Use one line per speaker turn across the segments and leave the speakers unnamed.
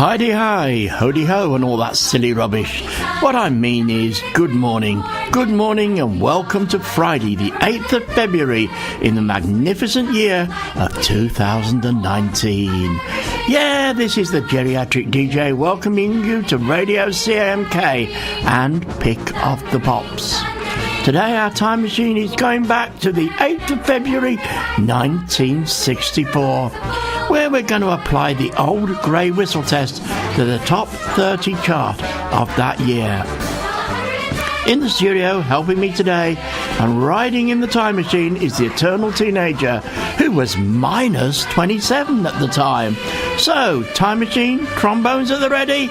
Hi-de-hi, ho-de-ho and all that silly rubbish. What I mean is good morning and welcome to Friday the 8th of February in the magnificent year of 2019. Yeah, this is the geriatric DJ welcoming you to Radio CMK and Pick of the Pops. Today our time machine is going back to the 8th of February 1964, where we're going to apply the old grey whistle test to the top 30 chart of that year. In the studio, helping me today and riding in the time machine is the eternal teenager who was minus 27 at the time. So, time machine, trombones at the ready,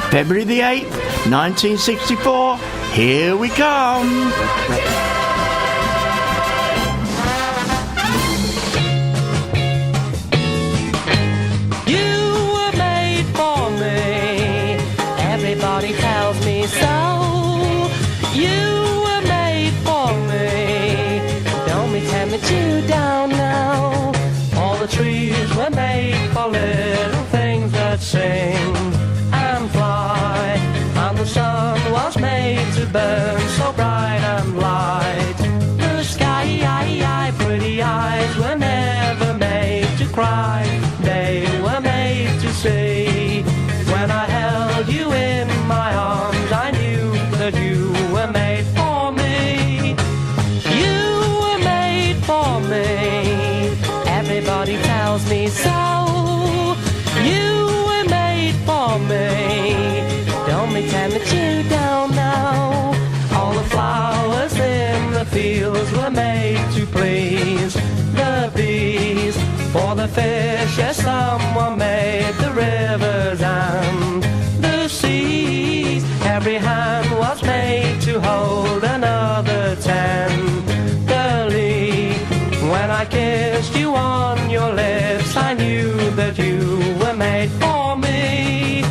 February the 8th, 1964, here we come.
Everybody tells me so. You were made for me. Don't be tempted you down now. All the trees were made for little things that sing and fly. And the sun was made to burn so bright and light. The sky, pretty eyes were never made to cry. They were made to see. When I held you in my arms, I knew that you were made for me. You were made for me. Everybody tells me so. You were made for me. Don't be tempted you down now. All the flowers in the fields were made to please the bees. For the fish, yes, someone made the rivers and the seas. Every hand was made to hold another tenderly. When I kissed you on your lips, I knew that you were made for me.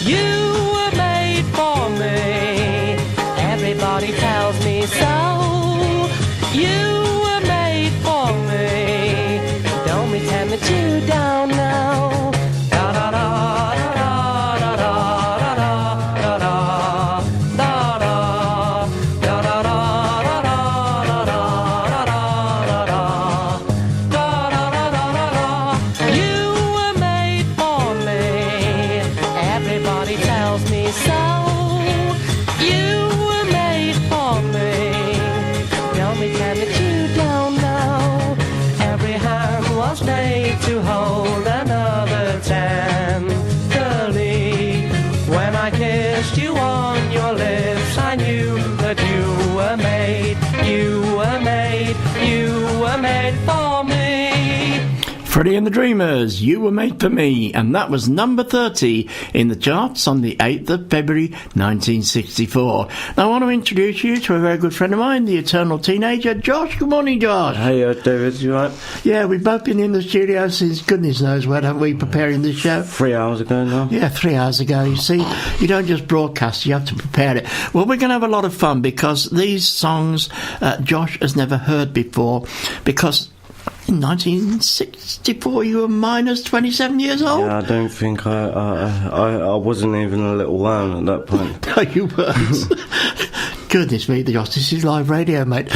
You were made for me. Everybody tells me so. You were made for me. Don't be tempted you down now. Da da da da da da da da da da da da da da da. You were made for me. Everybody tells me so. You were made for me. Don't be tempted you down now. Every hand was made to hold another tenderly. When I kissed you on your lips, I knew that you were made, you were made, you were made for me.
Freddie and the Dreamers, You Were Made For Me, and that was number 30 in the charts on the 8th of February 1964. Now I want to introduce you to a very good friend of mine, the eternal teenager, Josh. Good morning, Josh.
Hey, David, you right?
Yeah, we've both been in the studio since goodness knows when, haven't we, preparing this show?
3 hours ago now.
Yeah, 3 hours ago. You see, you don't just broadcast, you have to prepare it. Well, we're going to have a lot of fun because these songs Josh has never heard before, because in 1964 you were minus 27 years old?
Yeah, I don't think I wasn't even a little worm at that point.
No, you weren't. Goodness me, Josh, this is live radio, mate.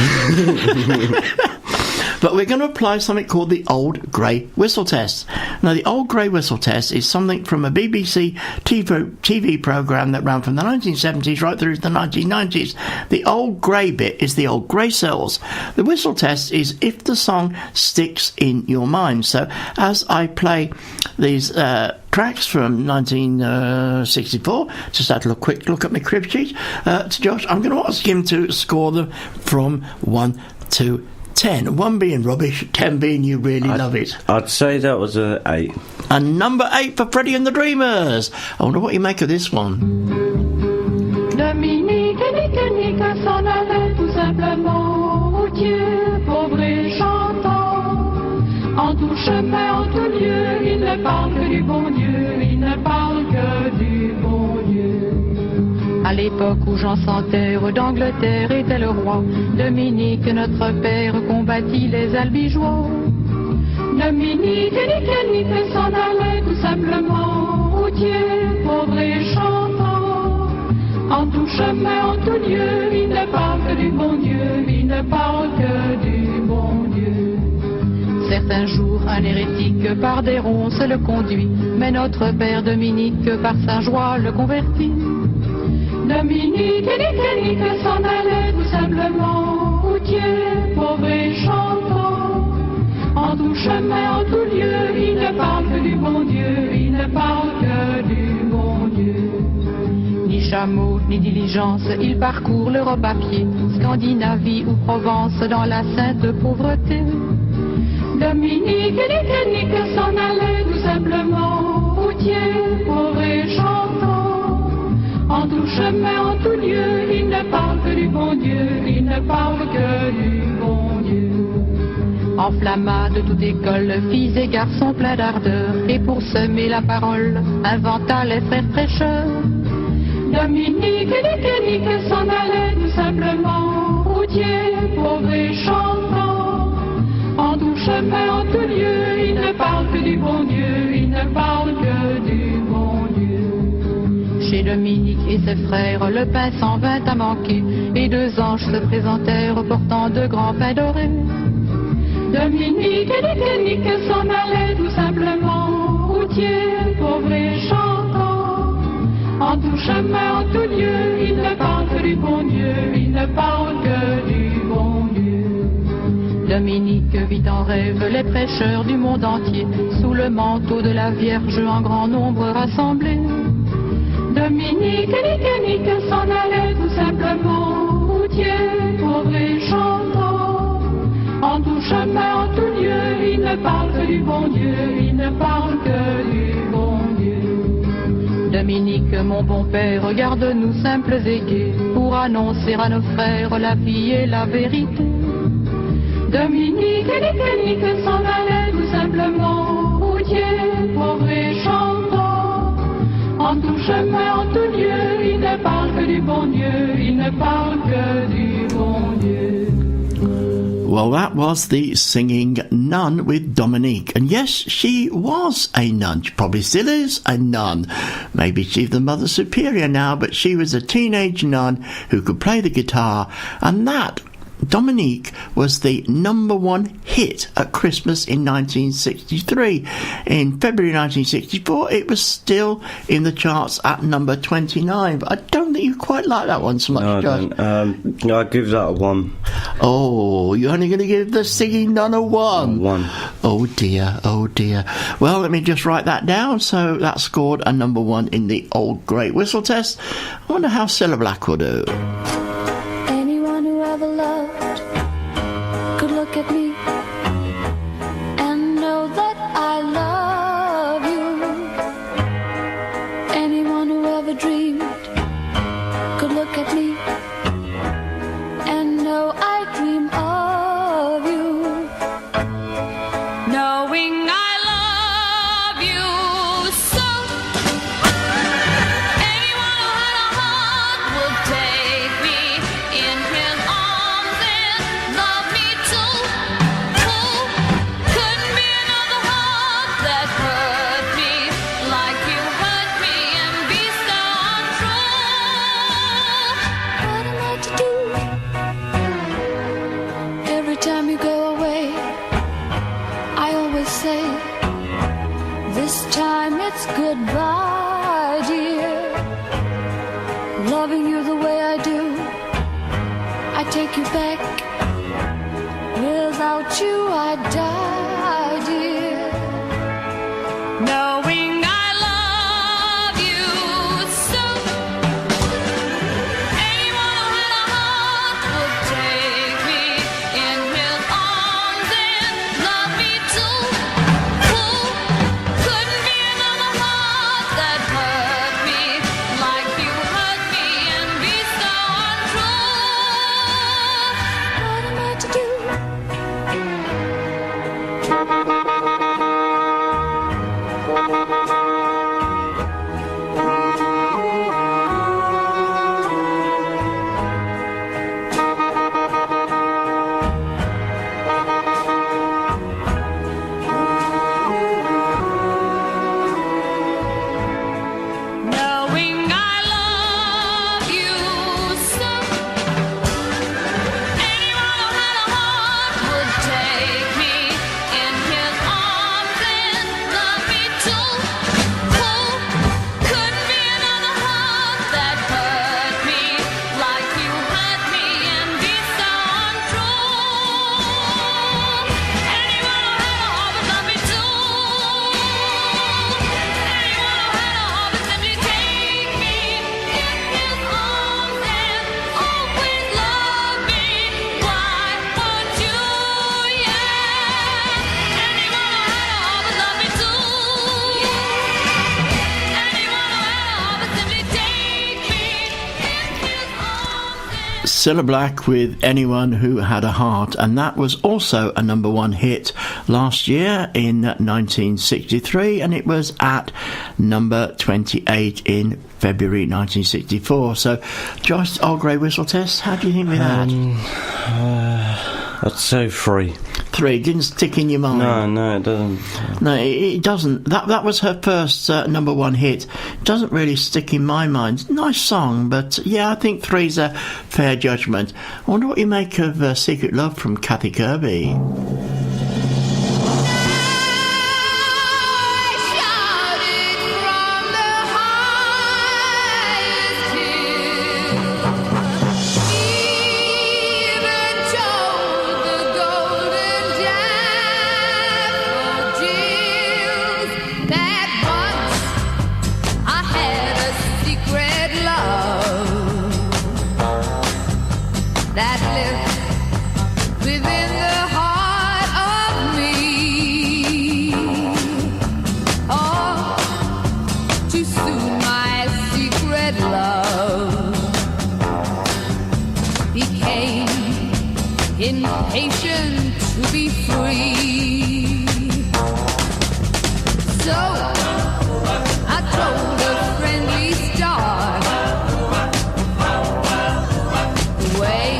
But we're going to apply something called the Old Grey Whistle Test. Now, the Old Grey Whistle Test is something from a BBC TV programme that ran from the 1970s right through to the 1990s. The old grey bit is the old grey cells. The whistle test is if the song sticks in your mind. So, as I play these tracks from 1964, just had a quick look at my crib sheet to Josh, I'm going to ask him to score them from 1 to 10. 1 being rubbish, 10 being you really love it.
I'd say that was an 8.
And number 8 for Freddie and the Dreamers. I wonder what you make of this one.
Dominique et Nique s'en allaient tout simplement au Dieu, pauvre et chantant. En tout chemin, en tout lieu, il ne parle que du bon Dieu, il ne parle que du bon Dieu. À l'époque où Jean sans terre d'Angleterre était le roi, Dominique, notre père, combattit les albigeois. Dominique et Nique s'en allaient tout simplement au routier, pauvre et chantant. En tout chemin, en tout lieu, il ne parle que du bon Dieu, il ne parle que du bon Dieu.
Certains jours, un hérétique par des ronces le conduit, mais notre père Dominique par sa joie le convertit.
Dominique, Nique s'en allait tout simplement, routier, pauvre et chantant. En tout chemin, en tout lieu, il ne parle que du bon Dieu, il ne parle que du bon Dieu.
Ni chameau, ni diligence, il parcourt l'Europe à pied, Scandinavie ou Provence dans la sainte pauvreté.
Dominique, Nique s'en allait tout simplement, routier, pauvre et chantant. En tout chemin, en tout lieu, il ne parle que du bon Dieu, il ne parle que du bon Dieu.
Enflamma de toute école, filles et garçons pleins d'ardeur, et pour semer la parole, inventa les frères prêcheurs.
Dominique, Nique s'en allait tout simplement, routier, pauvre et chantant. En tout chemin, en tout lieu, il ne parle que du bon Dieu, il ne parle que du bon Dieu.
Chez Dominique et ses frères, le pain s'en vint à manquer, et deux anges se présentèrent portant de grands pains dorés.
Dominique, Nique s'en allait tout simplement, routier, pauvre et chantant. En tout chemin, en tout lieu, il ne parle que du bon Dieu, il ne parle que du bon Dieu.
Dominique vit en rêve les prêcheurs du monde entier, sous le manteau de la Vierge en grand nombre rassemblés.
Dominique, Nique s'en allait tout simplement, routier, pauvre et chantant. En tout chemin, en tout lieu, il ne parle que du bon Dieu, il ne parle que du bon Dieu.
Dominique, mon bon père, regarde-nous simples et gais, pour annoncer à nos frères la vie et la vérité.
Dominique, Nique s'en allait tout simplement, routier, pauvre et chantant. En tout chemin, en tout lieu, il ne parle que du bon Dieu, il ne parle que du bon Dieu.
Well, that was the singing nun with Dominique. And yes, she was a nun. She probably still is a nun. Maybe she's the Mother Superior now, but she was a teenage nun who could play the guitar. And that, Dominique, was the #1 hit at Christmas in 1963. In February 1964, it was still in the charts at number 29. But I don't think you quite like that one so much,
No, I
Josh.
don't. I'd give that a 1.
Oh, you're only going to give the singing nun a 1?
1.
Oh dear, oh dear. Well, let me just write that down. So that scored a #1 in the Old Great Whistle Test. I wonder how Cilla Black will do.
Anyone who ever loved could look at me and know that I love you. Anyone who ever dreamed could look at me and know I dream of you. Knowing I love you so. Anyone who had a heart would take me in his arms and love me too. Couldn't be another heart that hurt me like you hurt me and be so untrue. What am I to do? Every time you go away, I always say, this time it's goodbye, dear. Loving you the way I do, I take you back. Without you I die, dear. Knowing I love you so. Anyone who had a heart would take me in his arms and love me too. Couldn't be another heart that hurt me like you hurt me and be so untrue. What am I to do?
Cilla Black with Anyone Who Had a Heart, and that was also a number one hit last year in 1963, and it was at number 28 in February 1964. So, Josh, Old Grey Whistle Test, how do you think with that?
I'd say 3.
3 didn't stick in your mind.
No, it doesn't.
No, it doesn't. That was her first number one hit. Doesn't really stick in my mind. Nice song, but yeah, I think 3's a fair judgment. I wonder what you make of Secret Love from Kathy Kirby.
That lived within the heart of me. Oh, too soon my secret love became impatient to be free. So I told a friendly star the way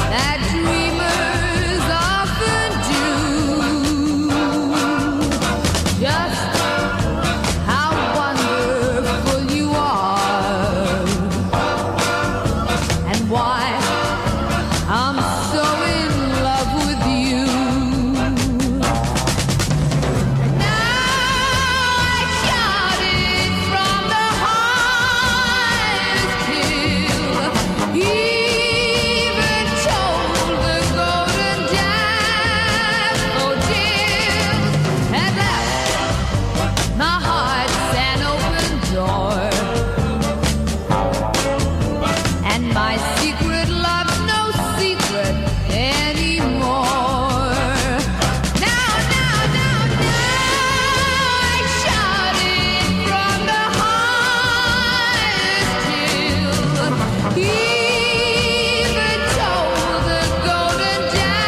that dreamers often do, just how wonderful you are, and why I'm so in love with you. Now I shout it from the highest hill, even told the golden daffodils, and left my heart's an open door, and my secret love's no secret anymore. Now, I shout it from the highest hill, even told the golden daffodils,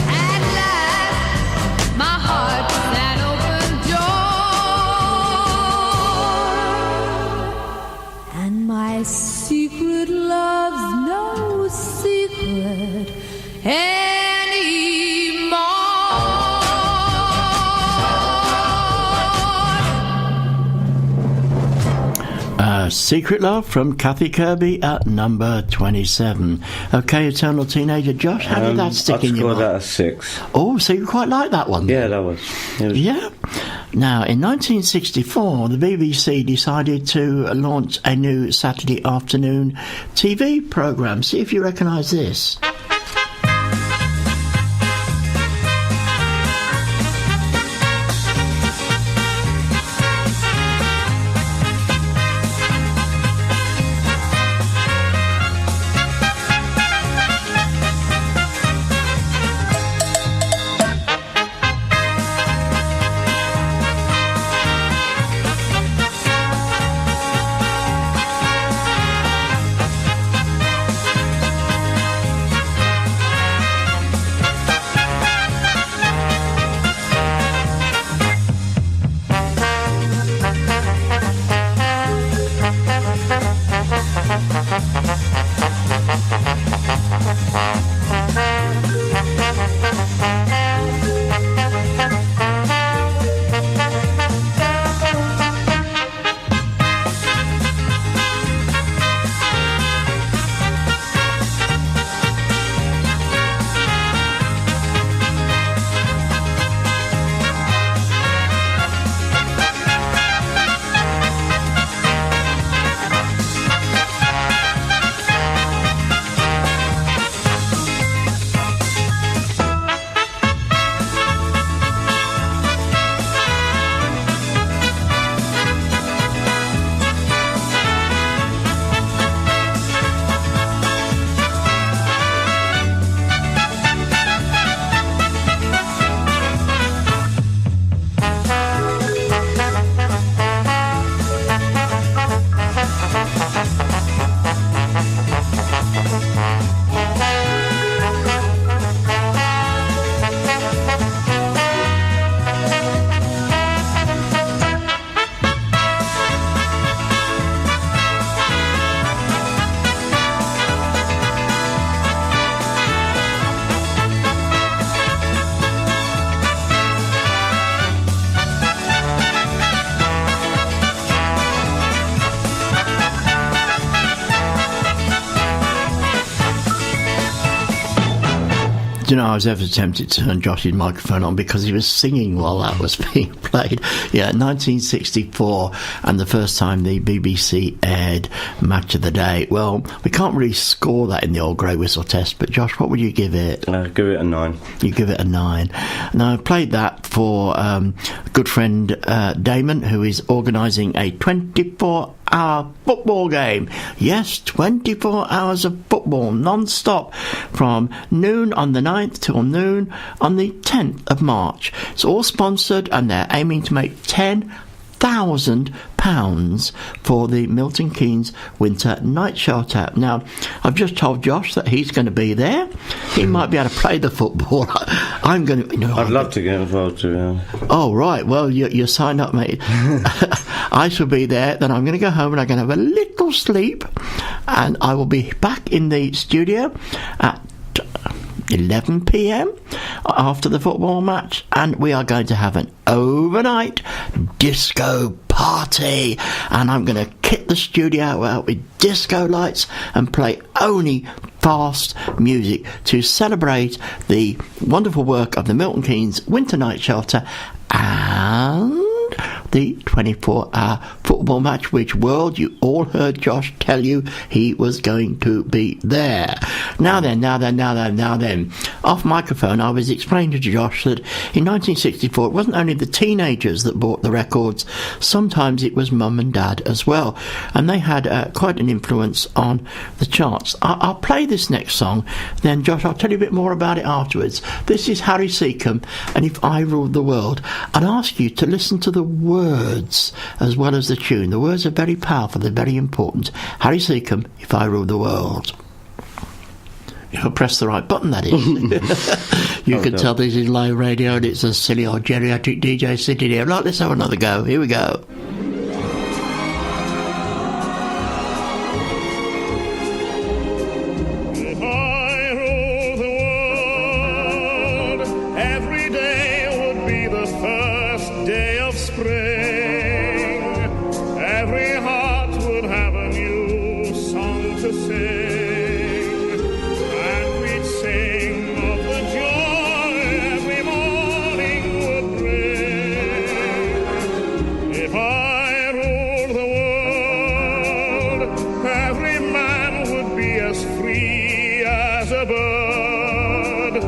at last my heart's an open door, and my secret love's no secret anymore.
Secret Love from Kathy Kirby at number 27. Okay, Eternal Teenager. Josh, how did that stick in your
I'd score
mind?
that a 6.
Oh, so you quite like that one?
Yeah, that was. It was
Yeah. Now, in 1964, the BBC decided to launch a new Saturday afternoon TV programme. See if you recognise this. Do you know, I was ever tempted to turn Josh's microphone on because he was singing while that was being played. Yeah, 1964, and the first time the BBC aired Match of the Day. Well, we can't really score that in the old grey whistle test, but Josh, what would you give it?
Give it a 9.
You give it a 9. Now, I played that for a good friend Damon, who is organising a 24-hour football game. Yes, 24 hours of football non-stop from noon on the 9th till noon on the 10th of March. It's all sponsored, and they're aiming to make £10,000 for the Milton Keynes Winter Night Shelter. Now, I've just told Josh that he's going to be there. He might be able to play the football. I'm going to...
I'd love to get involved too, yeah.
Oh, right. Well, you signed up, mate. I shall be there. Then I'm going to go home and I'm going to have a little sleep. And I will be back in the studio at 11 p.m. after the football match, and we are going to have an overnight disco party, and I'm going to kit the studio out with disco lights and play only fast music to celebrate the wonderful work of the Milton Keynes Winter Night Shelter and the 24-hour football match, which world you all heard Josh tell you he was going to be there. Now then, off microphone I was explaining to Josh that in 1964 it wasn't only the teenagers that bought the records, sometimes it was mum and dad as well, and they had quite an influence on the charts. I'll play this next song, then Josh, I'll tell you a bit more about it afterwards. This is Harry Seacombe and If I Ruled the World. I'd ask you to listen to the words as well as the tune. The words are very powerful, they're very important. Harry Seacombe, If I Ruled the World. If I press the right button, that is. You can tell this is live radio and it's a silly old geriatric DJ sitting here. Right, let's have another go. Here we go.
If I ruled the world, every day would be the first day of spring. Every heart would have a new song to sing, and we'd sing of the joy every morning would bring. If I ruled the world, every man would be as free as a bird.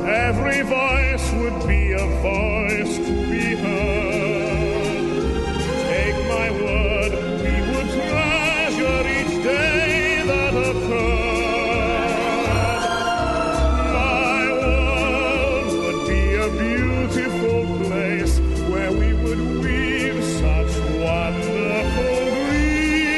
Every voice would be a voice to be heard. Take my word, we would treasure each day that occurred. My world would be a beautiful place where we would weave such wonderful dreams.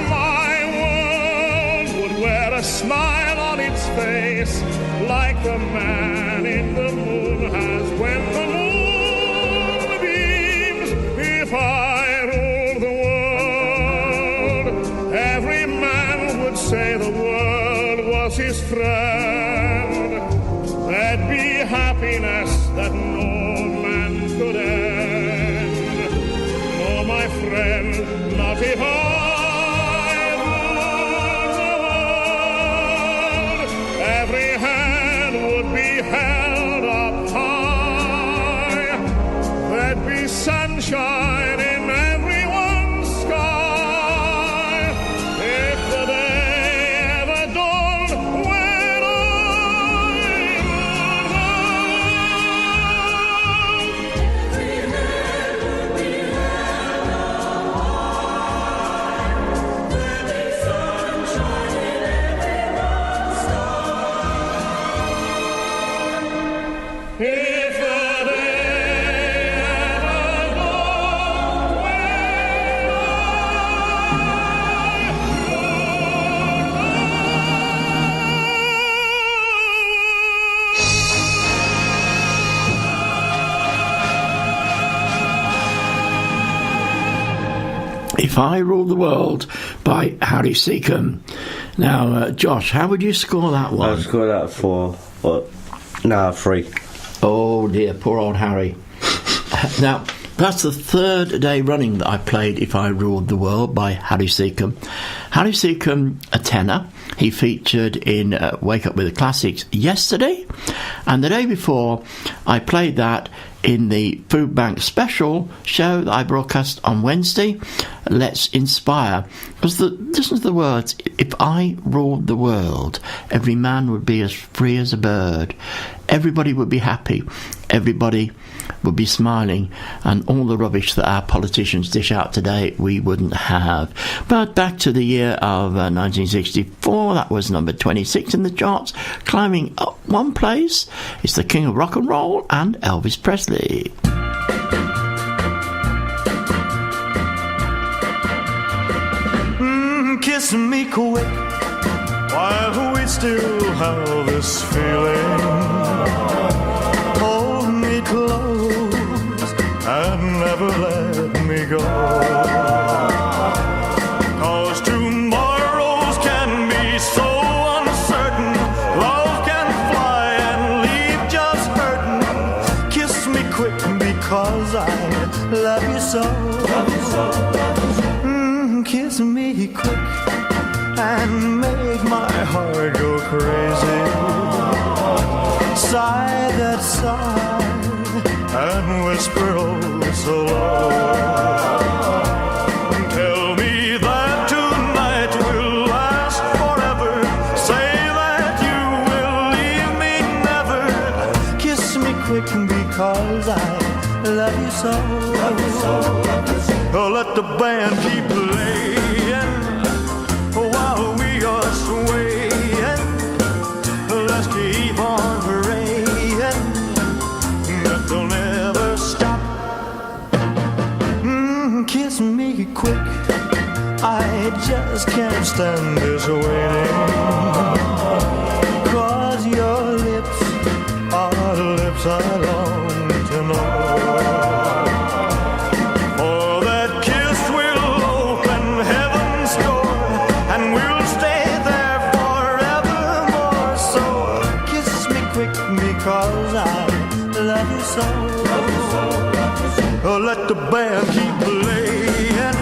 My world would wear a smile on its face like the man in the moon has when the moon beams. If I ruled the world, every man would say the world was his friend. There'd be happiness that no man could end. No, my friend, not if I ruled the world. Every hand would be held up high. There'd be sunshine in everyone's sky. If the day ever dawned when I if the day ever dawned
If I Ruled the World by Harry Seacombe. Now, Josh, how would you score that one?
I'd score that 4, but no, 3.
Oh dear, poor old Harry. Now, that's the third day running that I played If I Ruled the World by Harry Seacombe. Harry Seacombe, a tenor. He featured in Wake Up With the Classics yesterday, and the day before I played that in the Food Bank special show that I broadcast on Wednesday, Let's Inspire. Because listen to the words: if I ruled the world, every man would be as free as a bird. Everybody would be happy. Everybody would be smiling, and all the rubbish that our politicians dish out today we wouldn't have. But back to the year of 1964, that was number 26 in the charts, climbing up one place. It's the King of Rock and Roll and Elvis Presley.
Kiss me quick while we still have this feeling. Hold me close and never let me go. 'Cause tomorrows can be so uncertain. Love can fly and leave just hurting. Kiss me quick because I love you so. Kiss me quick and make my heart go crazy. Sigh that sigh and whisper oh so low. Tell me that tonight will last forever. Say that you will leave me never. Kiss me quick because I love you so. Oh, let the band keep playing while we are swaying. Let's keep on praying that they'll never stop. Kiss me quick, I just can't stand this waiting. 'Cause your lips are the lips I long to know. So, let the band keep playing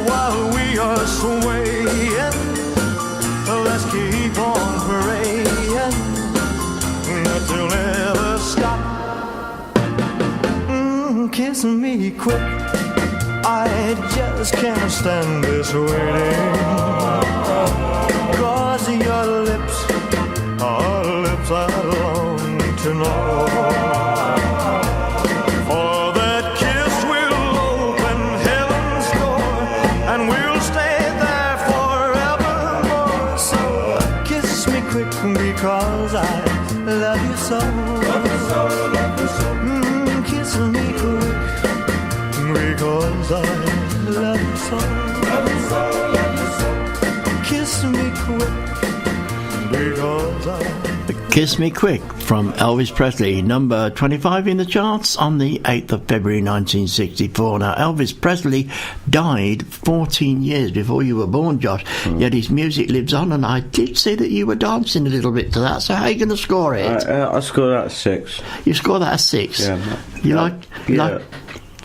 while we are swaying. Let's keep on praying that they'll never stop. Kiss me quick, I just can't stand this waiting. 'Cause your lips are lips I long to know. Because I love you so. Kiss me quick because I love you so. Kiss me quick because I
Kiss Me Quick from Elvis Presley, number 25 in the charts on the 8th of February 1964. Now, Elvis Presley died 14 years before you were born, Josh, yet his music lives on, and I did see that you were dancing a little bit to that, so how are you going to score it?
I scored that 6.
You score that at 6?
Yeah.
You
yeah.
like...
Yeah.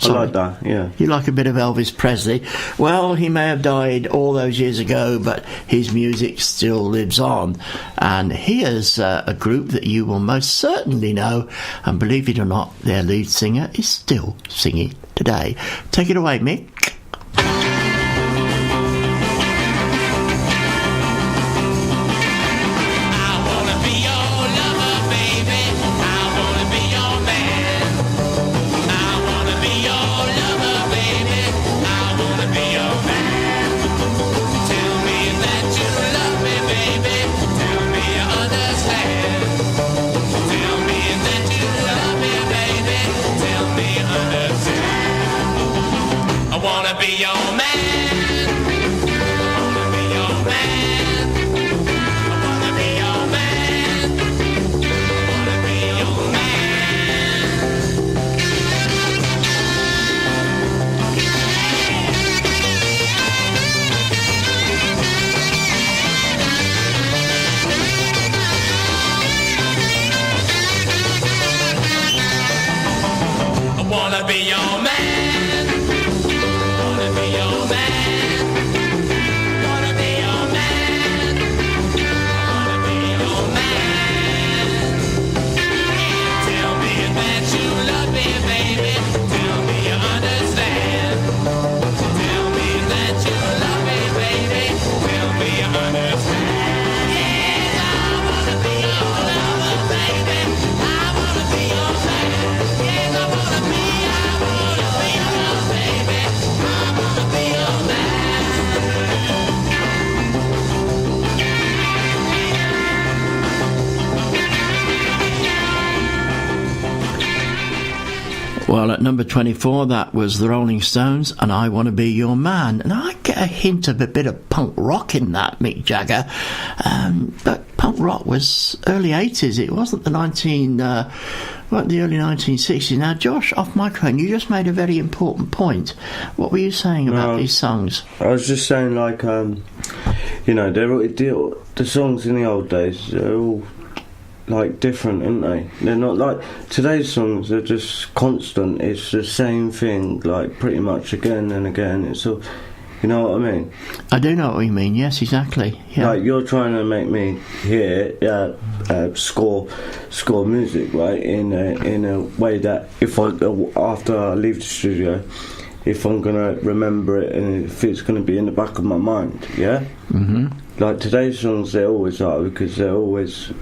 I like that, yeah.
You like a bit of Elvis Presley. Well, he may have died all those years ago, but his music still lives on. And here's a group that you will most certainly know, and believe it or not, their lead singer is still singing today. Take it away, Mick.
I want
Well, at number 24, that was the Rolling Stones, and I Want to Be Your Man. And I get a hint of a bit of punk rock in that, Mick Jagger. But punk rock was early 80s. It wasn't the the early 1960s. Now, Josh, off microphone, you just made a very important point. What were you saying about these songs?
I was just saying, like, you know, the songs in the old days, they're all like different, aren't they? They're not like today's songs. They're just constant. It's the same thing, like pretty much again and again. It's all, you know what I mean?
I do know what you mean. Yes, exactly. Yeah.
Like you're trying to make me hear score music, right? In a way that if after I leave the studio, if I'm gonna remember it and if it's gonna be in the back of my mind, yeah.
Mm-hmm.
Like today's songs, they always are because they're always.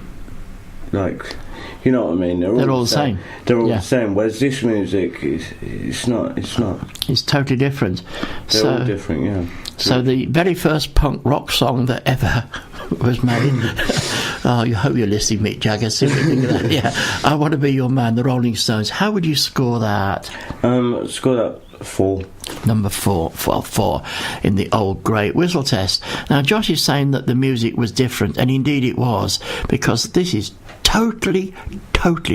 Like, you know what I mean?
They're all the same.
They're all the same. Whereas this music, it's not.
It's totally different.
They're all different, yeah.
So the very first punk rock song that ever was made. Oh, you hope you're listening, Mick Jagger. See what you think of that? Yeah. I Want to Be Your Man, the Rolling Stones. How would you score that?
Score that 4.
Number 4 in the old great whistle test. Now, Josh is saying that the music was different, and indeed it was, because this is totally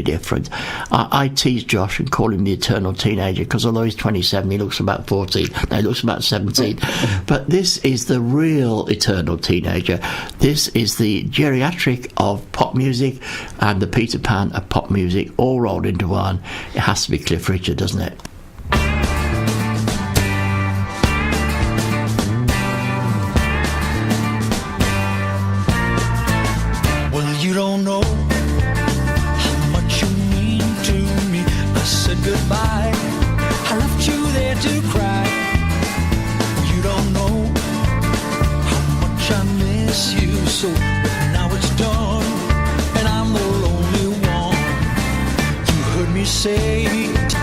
different. I tease Josh and call him the eternal teenager because although he's 27, he looks about 14. No, he looks about 17. But this is the real eternal teenager. This is the geriatric of pop music and the Peter Pan of pop music all rolled into one. It has to be Cliff Richard, doesn't it?
Well, you don't know how much you mean to me. I said goodbye, I left you there to cry. You don't know how much I miss you so. But now it's done, and I'm the lonely one. You heard me say it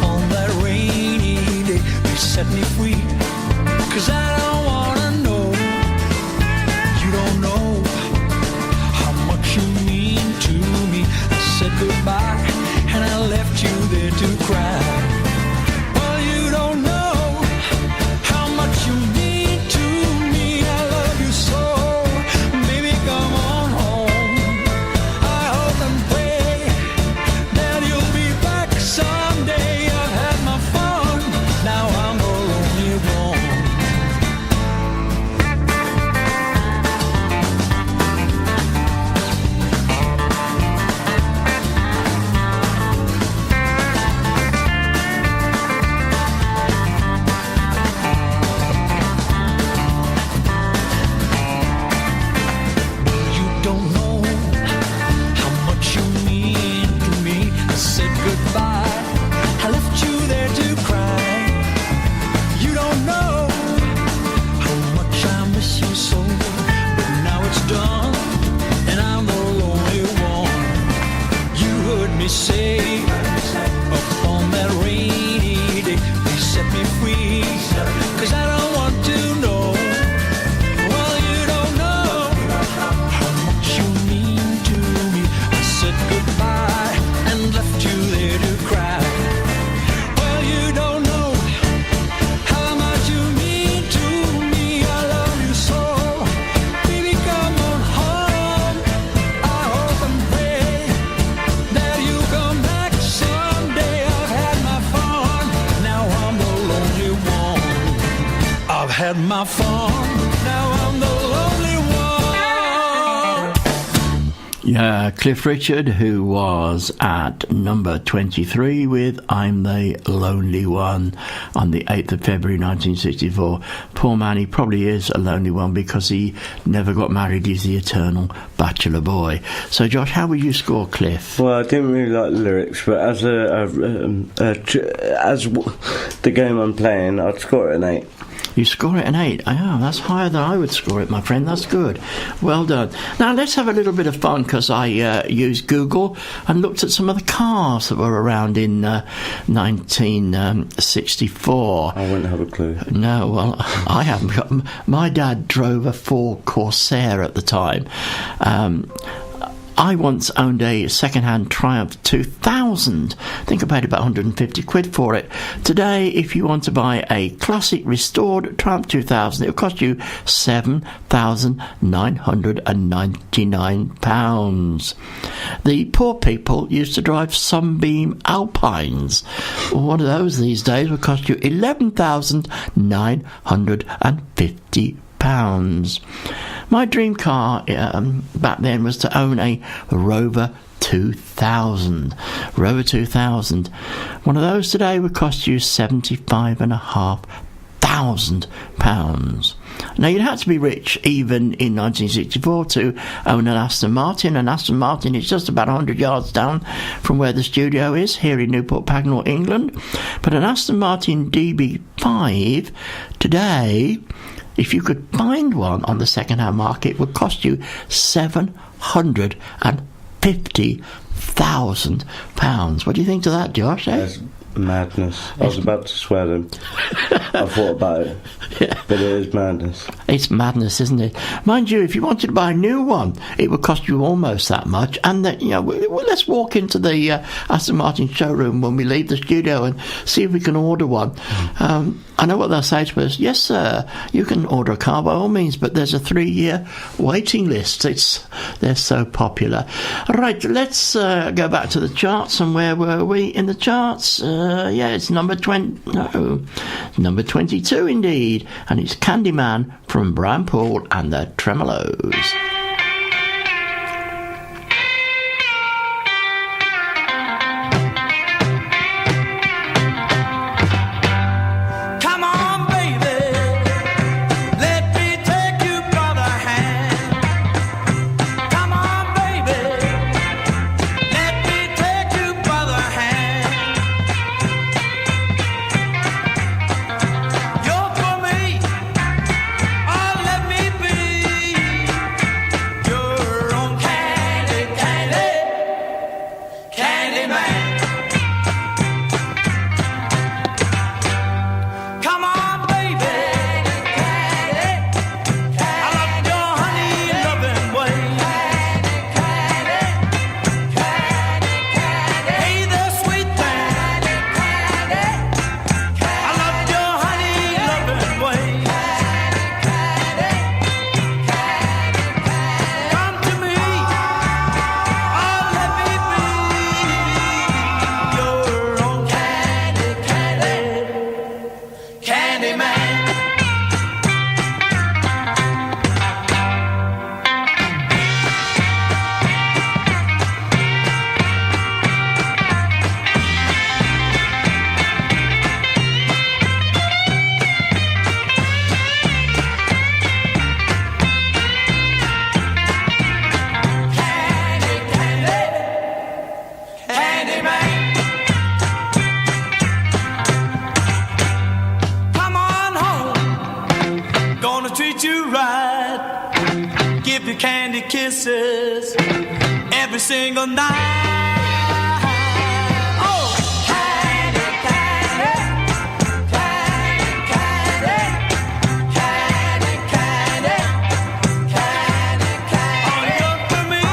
on that rainy day. They set me free, 'cause I don't wanna know. You don't know how much you mean to me. I said goodbye, and I left you there to cry. Well, you don't know how much you mean to me. I love you so, baby, come on home. I hope and pray that you'll be back someday. I've had my fun, now I'm the lonely one. You don't know how much you mean to me. I said goodbye, I left you there to cry. You don't know how much I miss you so. But now it's done, and I'm the lonely one. You heard me say up on that rainy day, they set me free, 'cause I don't want to know. Well, you don't know how much you mean to me. I said goodbye and left you there to cry. Well, you don't know how much you mean to me. I love you so, baby, come on home. I hope and pray that you come back someday. I've had my fun, now I'm the lonely one. I've had my fun, now I'm the lonely one.
Yeah, Cliff Richard, who was at number 23 with I'm the Lonely One on the 8th of February 1964. Poor man, he probably is a lonely one because he never got married. He's the eternal bachelor boy. So, Josh, how would you score Cliff?
Well, I didn't really like the lyrics, but as the game I'm playing, I'd score it an 8.
You score it an 8. Oh, that's higher than I would score it, my friend. That's good. Well done. Now, let's have a little bit of fun because I used Google and looked at some of the cars that were around in 1964.
I wouldn't have a clue.
No, well, I haven't got... My dad drove a Ford Corsair at the time. I once owned a second-hand Triumph 2000. I think I paid about 150 quid for it. Today, if you want to buy a classic restored Triumph 2000, it'll cost you £7,999. The poor people used to drive Sunbeam Alpines. One of those these days will cost you £11,950. My dream car back then was to own a Rover 2000. Rover 2000. One of those today would cost you £75,500. Now, you'd have to be rich even in 1964 to own an Aston Martin. An Aston Martin is just about 100 yards down from where the studio is, here in Newport Pagnell, England. But an Aston Martin DB5 today, if you could find one on the second-hand market, would cost you £750,000. What do you think to that, Josh?
That's madness. I was about to swear them. I thought about it.
Yeah.
But it is madness.
It's madness, isn't it? Mind you, if you wanted to buy a new one, it would cost you almost that much. And that, let's walk into the Aston Martin showroom when we leave the studio and see if we can order one. I know what they'll say to us. Yes, sir, you can order a car by all means, but there's a 3-year waiting list. They're so popular. Right, let's go back to the charts. And where were we in the charts? It's number 22 indeed, and it's Candyman from Brian Paul and the Tremolos.
Kisses every single night. Oh, candy, candy, candy, candy, candy, candy, candy, candy. Oh, you're for me,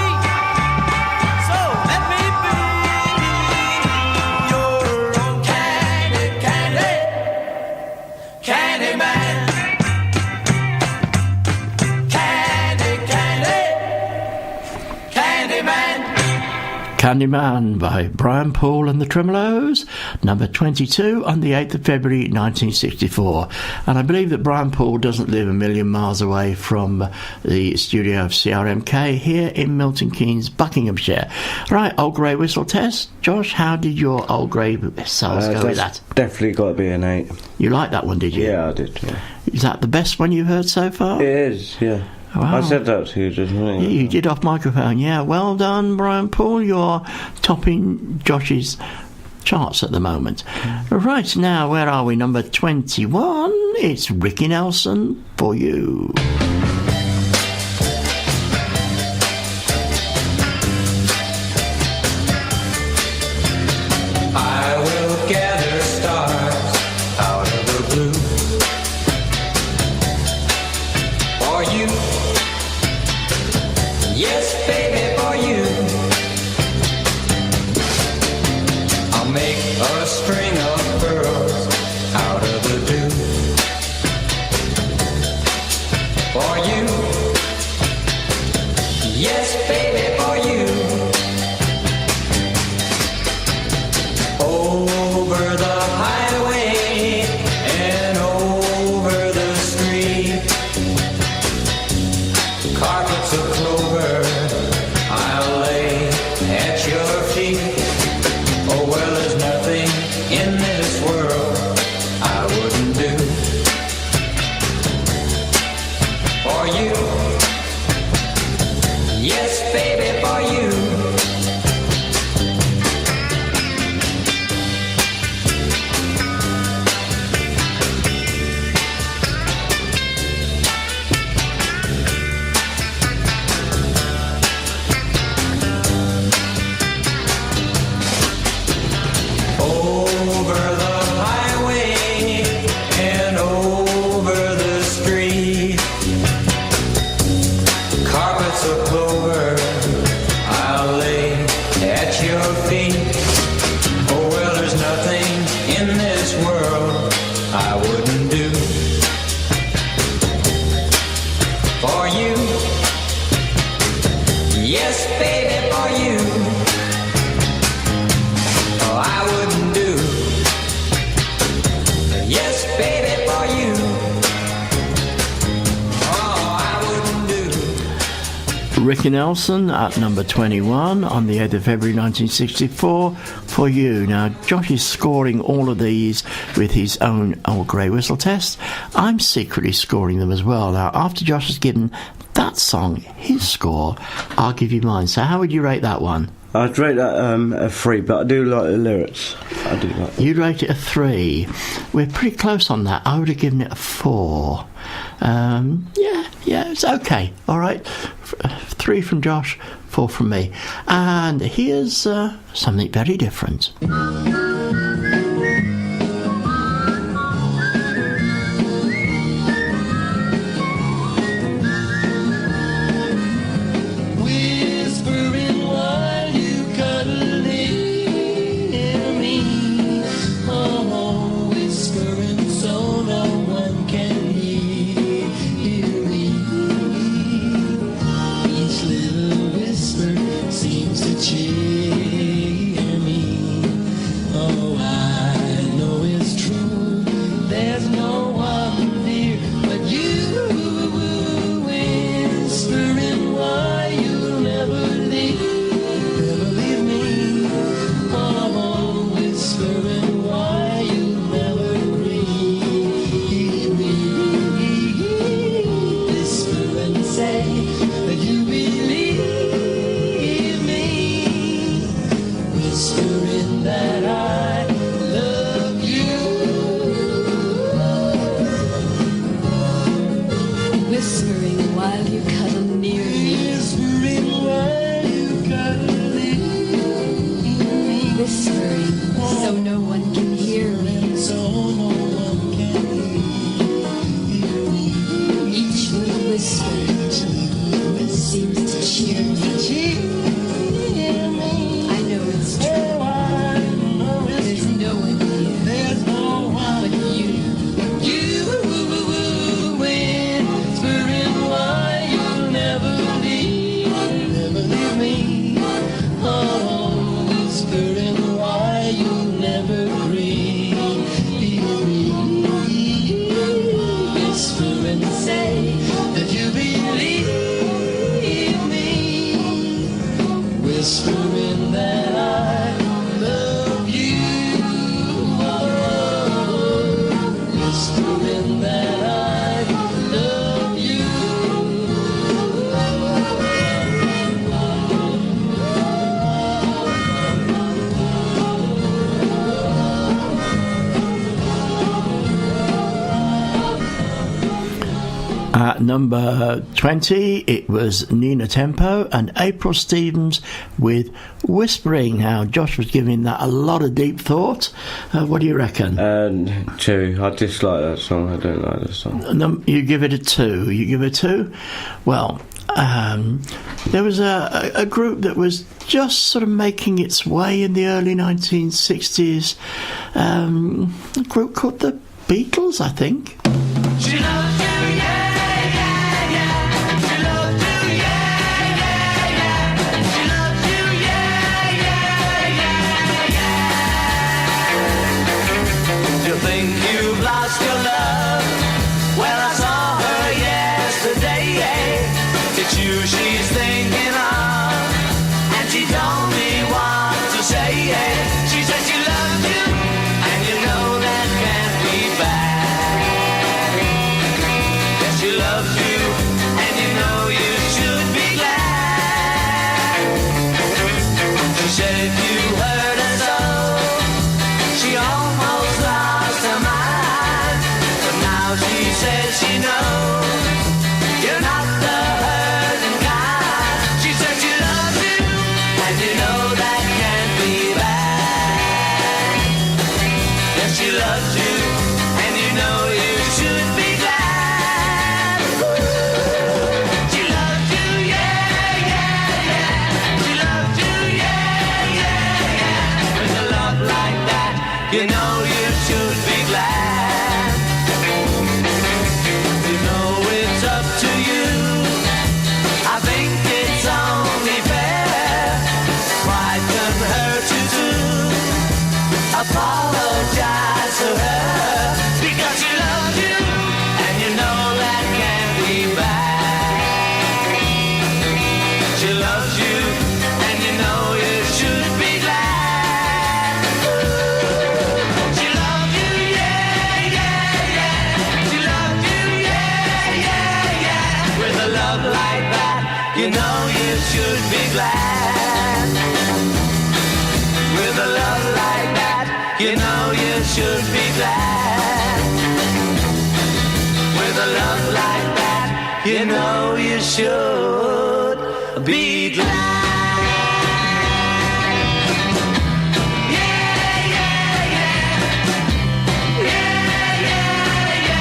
so let me be your own candy, candy, candy man.
Candyman by Brian Paul and the Tremolos, number 22 on the 8th of February 1964. And I believe that Brian Paul doesn't live a million miles away from the studio of CRMK here in Milton Keynes, Buckinghamshire. Right, Old Grey Whistle test. Josh, how did your Old Grey Whistles go with that?
Definitely got to be an 8.
You liked that one, did you?
Yeah, I did, yeah.
Is that the best one you've heard so far?
It is, yeah. Wow. I said that to you, didn't I?
You did off microphone, yeah. Well done, Brian Paul. You're topping Josh's charts at the moment. Right, now, where are we? Number 21. It's Ricky Nelson for you.
I will gather stars out of the blue for you. Yes, baby, for you. string of pearls out of the dew. For you, yes, baby, for you. Over the highway and over the street, carpets of clover I'll lay at your feet. Oh, well, there's nothing in this world I wouldn't do for you. Yes, baby, for you. Over the highway and over the street, carpets of clover I'll lay at your feet. Oh, well, there's nothing in this world I wouldn't do for you. Yes, baby, for you. Oh, I wouldn't do. Yes, baby, for you. Oh, I wouldn't do.
Ricky Nelson at number 21 on the 8th of February 1964 for you. Now, Josh is scoring all of these with his own Old Grey Whistle test. I'm secretly scoring them as well. Now, after Josh has given that song his score, I'll give you mine. So how would you rate that one?
I'd rate that a 3, but I do like the lyrics. I do like them.
You'd rate it a 3. We're pretty close on that. I would have given it a 4. Yeah, it's okay. All right. 3 from Josh, 4 from me. And here's something very different.
Whispering while you cuddle near me. Oh, whispering so no one can hear me. Each little whisper seems to cheer me. Oh, I know it's true. There's no one near but you. Whispering why you'll never leave me. Oh, whispering why you'll never grieve me. Whisper and say that you believe me. Whispering that I love you.
Whispering while you cuddle near me.
Whispering while you cuddle near me.
Whispering so no one can hear me.
So no one can hear me.
Each little whisper seems to cheer me.
Cheer me.
I know it's true.
Oh, I know it's
There's
true.
no one here
There's no one
but you.
whispering why you'll never leave me. Oh, whispering why you'll never grieve me. Whisper and say that you believe me. Whispering that I love you. Oh, whispering that I love you.
At number 20, it was Nina Tempo and April Stevens with Whispering. Now, Josh was giving that a lot of deep thought. What do you reckon?
2. I dislike that song. I don't like that song.
You give it a 2. You give it a 2? Well, There was a group that was just sort of making its way in the early 1960s. A group called the Beatles, I think.
She loves you, yeah, yeah, yeah. She loves you, yeah, yeah, yeah. She loves you, yeah, yeah, yeah, yeah. You think you've lost your love? Well, I saw her yesterday. It's you she's thinking of, and she told me what to say. She said she loves you, and you know that can't be bad. Yes, she loves you, and you know you should be glad. She said if you hurt her so, she almost lost her mind. But now she says she knows you're not the hurting kind. She said she loves you, and you know that can't be bad. Yes, she loves you, and you know you should be glad. She loves you, yeah, yeah, yeah. She loves you, yeah, yeah, yeah. With a love like that, you know you should be glad. You know it's up to you. I think it's only fair. Pride can hurt you too. Apologize to her because she loves you, and you know that can't be bad. She loves you, and you know you should be glad. She loves you, yeah, yeah, yeah. She loves you, yeah, yeah, yeah. With a love like that, you know you should be glad. With a love like that, you know you should be glad. With a love like that, you know you should be glad. Yeah, yeah, yeah. Yeah, yeah, yeah,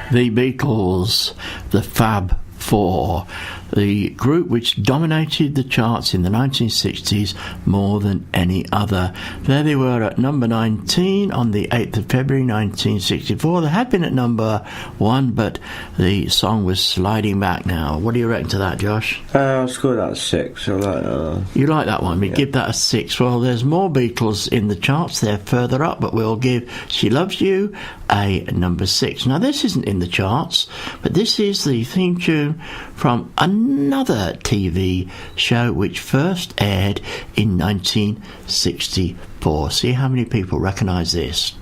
yeah.
The Beatles, the Fab Four, the group which dominated the charts in the 1960s more than any other. There they were at number 19 on the 8th of February 1964. They had been at number 1, but the song was sliding back now. What do you reckon to that, Josh?
I'll score that 6. I like that.
You like that one? We give that a 6. Well, there's more Beatles in the charts. They're further up, but we'll give She Loves You a number 6. Now, this isn't in the charts, but this is the theme tune from another TV show which first aired in 1964. See how many people recognise this.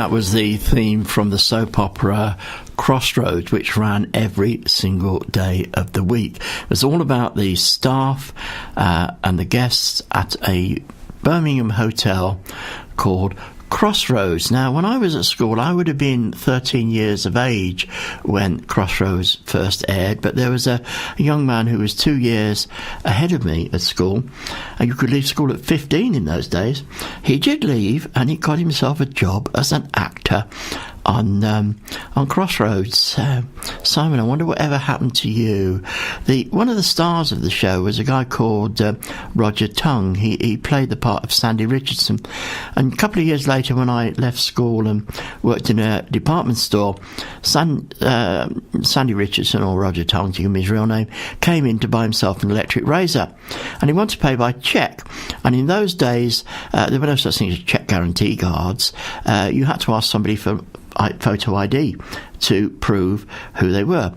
That was the theme from the soap opera Crossroads, which ran every single day of the week. It was all about the staff and the guests at a Birmingham hotel called Crossroads. Now, when I was at school, I would have been 13 years of age when Crossroads first aired, but there was a young man who was 2 years ahead of me at school, and you could leave school at 15 in those days. He did leave, and he got himself a job as an actor on Crossroads. Simon, I wonder whatever happened to you. One of the stars of the show was a guy called Roger Tongue. He played the part of Sandy Richardson, and a couple of years later, when I left school and worked in a department store, Sandy Richardson, or Roger Tongue, to give him his real name, came in to buy himself an electric razor, and he wanted to pay by cheque. And in those days, there were no such thing as cheque guarantee cards. You had to ask somebody for photo ID to prove who they were,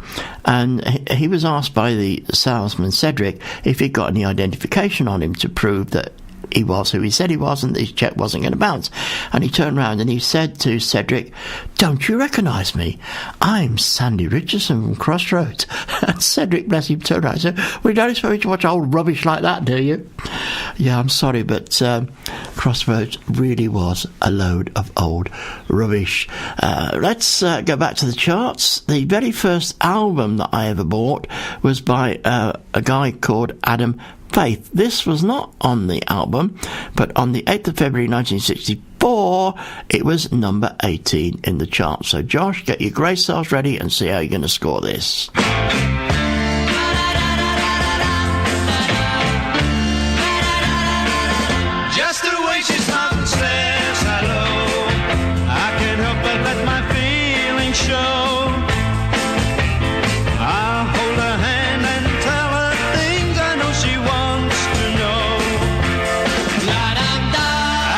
and he was asked by the salesman Cedric if he'd got any identification on him to prove that he was who he said he was and that his cheque wasn't going to bounce. And he turned round and he said to Cedric, "Don't you recognise me? I'm Sandy Richardson from Crossroads." And Cedric, bless him, turned around and said, "We don't expect you to watch old rubbish like that, do you?" Yeah, I'm sorry, but Crossroads really was a load of old rubbish. Let's go back to the charts. The very first album that I ever bought was by a guy called Adam Faith. This was not on the album, but on the 8th of February 1964, it was number 18 in the chart. So Josh, get your grey cells ready and see how you're going to score this.
Just the way she stops and says hello, I can't help but let my feelings show. I'll hold her hand and tell her things I know she wants to know. La-da-da,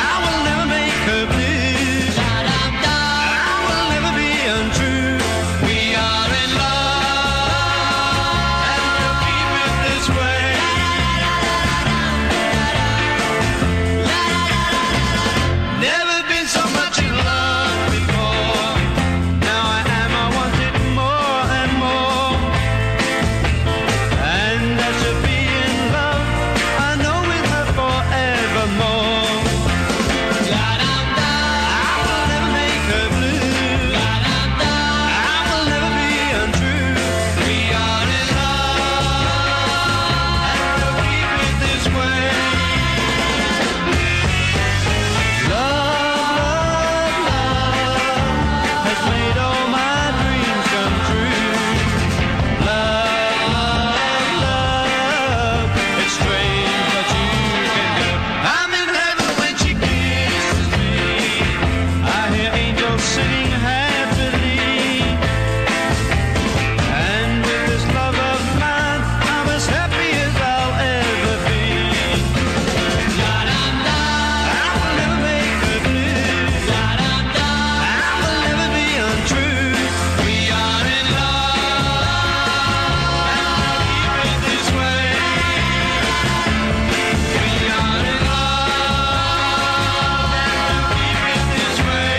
I will never make her blue. La-da-da, I will never be untrue. We are in love, and we'll keep it this way. Never been so much in love before. Now I want it more and more. And as to be in love, I know with her forevermore. La-da-da, I will never make her blue. La-da-da, I will never be untrue. We are in love, and we'll keep it this way. Love, love has made all my dreams come true. Love, love, it's strange that you can do. I'm in heaven when she kisses me. I hear angels singing happily. And with this love of mine, I'm as happy as I'll ever be. La-da-da, I will never make her blue. La-da-da, I will never be untrue. We are in love, and we'll keep it this way. We are in love, and we'll keep it this way.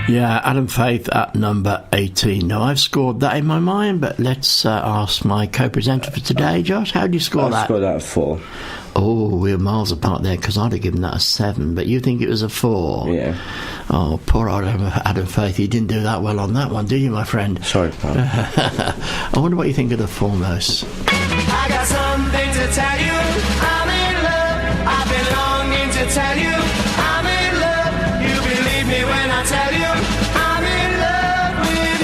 Yeah, Adam Faith at number 18. Now, I've scored that in my mind, but let's ask my co-presenter for today. Josh, how do you score
I
that?
scored that at 4.
Oh, we're miles apart there, because I'd have given that a 7, but you think it was a 4?
Yeah.
Oh, poor old Adam Faith. You didn't do that well on that one, did you, my friend?
Sorry, pal.
I wonder what you think of the foremost.
I got something to tell you. I'm in love. I've been longing to tell you. I'm in love. You believe me when I tell you. I'm in love with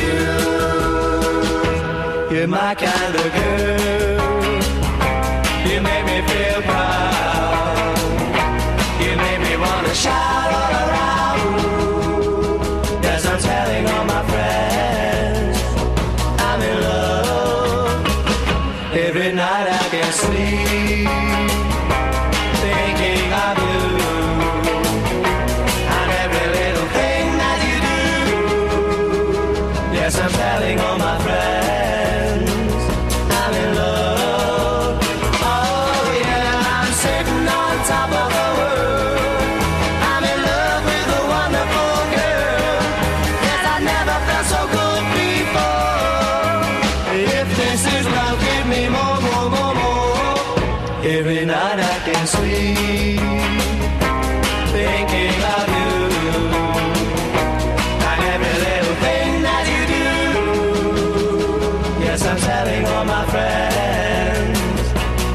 you. You're my kind of girl. You make me feel proud. You make me want to shout all around. There's no telling all my friends. I'm in love. Every night I can sleep thinking of you and every little thing that you do.
Every night I can sleep thinking of you. And every little thing that you do. Yes, I'm telling all my friends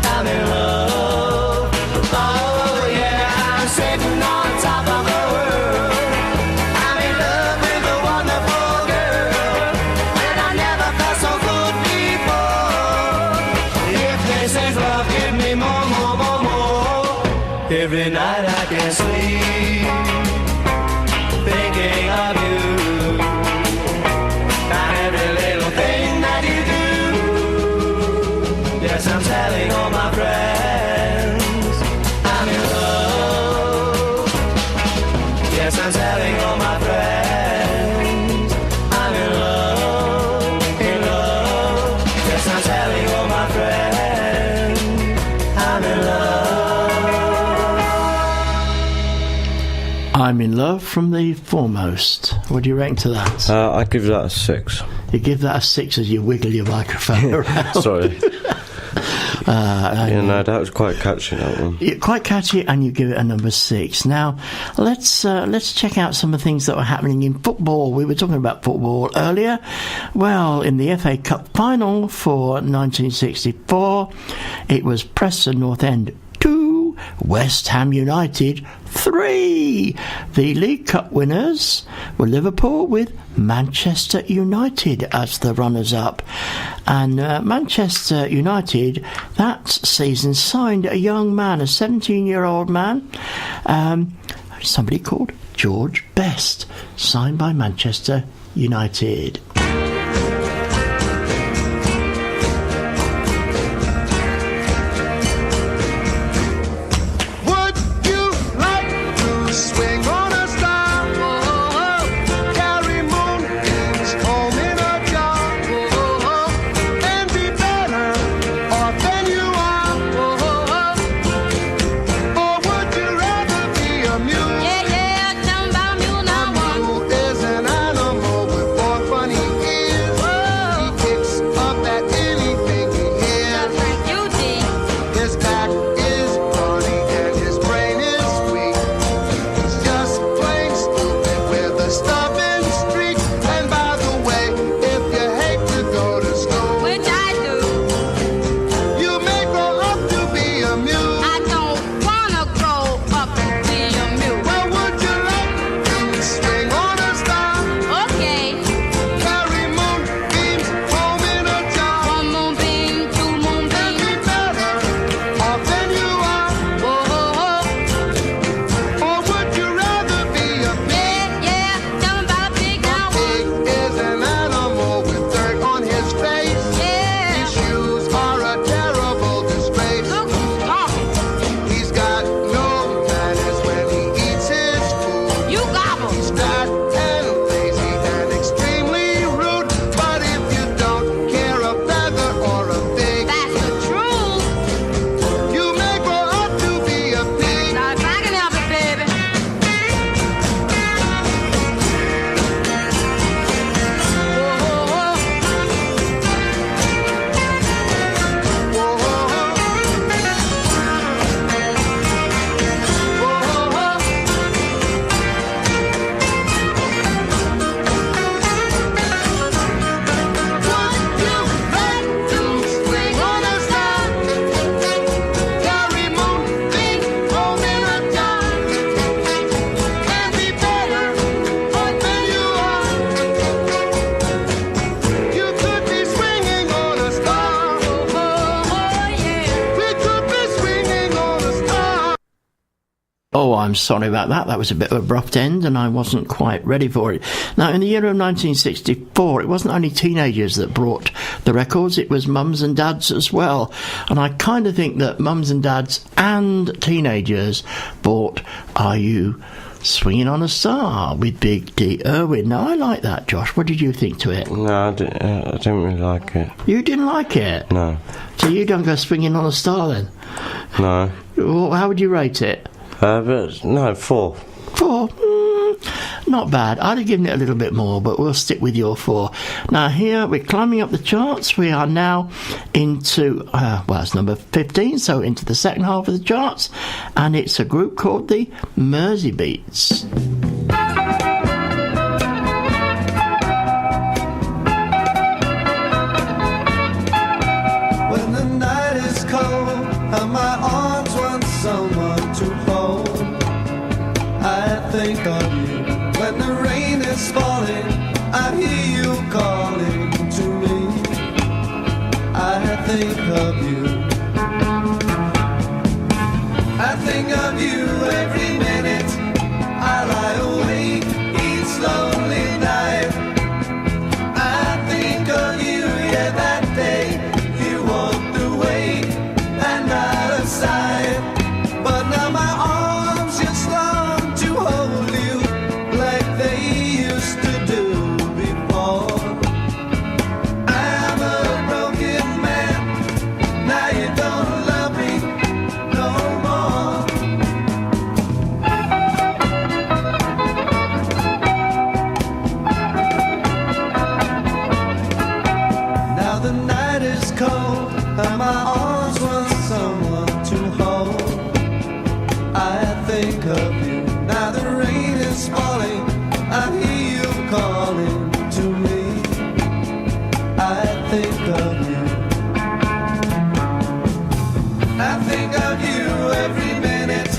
I'm in love. Oh yeah, I'm sitting on top of the world. I'm in love with a wonderful girl, and I never felt so good before. If this is love, give me more, more, more, more. Every night I can sleep thinking of you. And every little thing that you do. Yes, I'm telling all my friends I'm in love. Yes, I'm telling all my friends I'm in love, in love. Yes, I'm telling all my friends I'm in love.
I'm in Love from the Foremost. What do you reckon to that?
I give that a 6.
You give that a 6 as you wiggle your microphone around.
Sorry. No, that was quite catchy, that one.
Quite catchy, and you give it a number 6. Now, let's check out some of the things that were happening in football. We were talking about football earlier. Well, in the FA Cup final for 1964, it was Preston North End 2, West Ham United 3. The League Cup winners were Liverpool, with Manchester United as the runners-up. And Manchester United that season signed a young man, a 17-year-old man, somebody called George Best, signed by Manchester United. Oh, I'm sorry about that. That was a bit of an abrupt end, and I wasn't quite ready for it. Now, in the year of 1964, it wasn't only teenagers that brought the records, it was mums and dads as well. And I kind of think that mums and dads and teenagers bought Are You Swinging on a Star with Big D. Irwin. Now, I like that, Josh. What did you think to it?
No, I didn't really like it.
You didn't like it?
No.
So you don't go Swinging on a Star, then?
No.
Well, how would you rate it?
No, 4.
4? Not bad. I'd have given it a little bit more, but we'll stick with your 4. Now here we're climbing up the charts. We are now into, it's number 15, so into the second half of the charts, and it's a group called the Mersey Beats.
When the night is cold and my arms want someone to hold, I think of you. When the rain is falling, I hear you calling to me. I think of you. I think of you every minute. I lie awake each lonely night. I think of you, yeah, that day you walked away and out of sight. But now my arms just long to hold you like they used to do before. I'm a broken man, now you don't love me no more. Now the night is cold and my arms want someone to hold. I think of you. Now the rain is falling, I hear you calling to me. I think of you. I think of you every minute.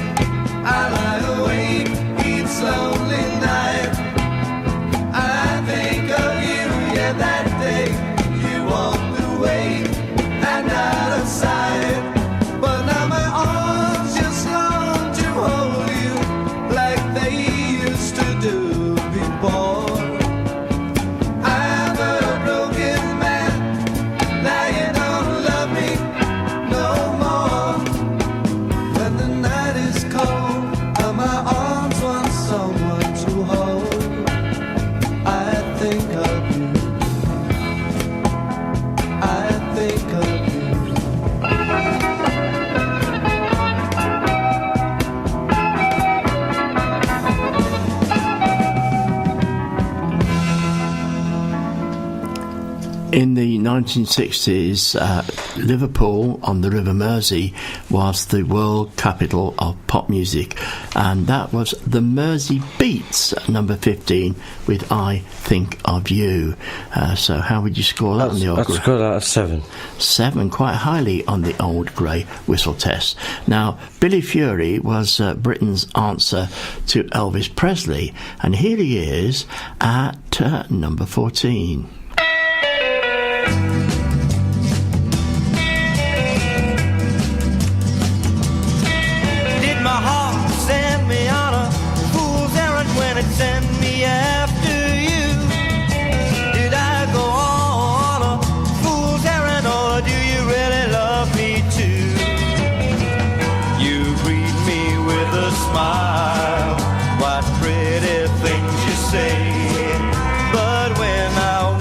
I lie awake each lonely night. I think of you, yeah, that day you walked away and out of sight. But now my arms just long to hold you like they used to do before. I'm a broken man, now you don't love me no more. When the night is cold and my arms want someone to hold, I think of you. I think of you.
In the 1960s, Liverpool on the River Mersey was the world capital of pop music, and that was the Mersey Beats, number 15, with I Think of You. So how would you score that on the old
I'd score that at 7.
7, quite highly on the old grey whistle test. Now, Billy Fury was Britain's answer to Elvis Presley, and here he is at number 14.
Did my heart send me on a fool's errand when it sent me after you? Did I go on a fool's errand, or do you really love me too? You greet me with a smile, what pretty things you say. But when I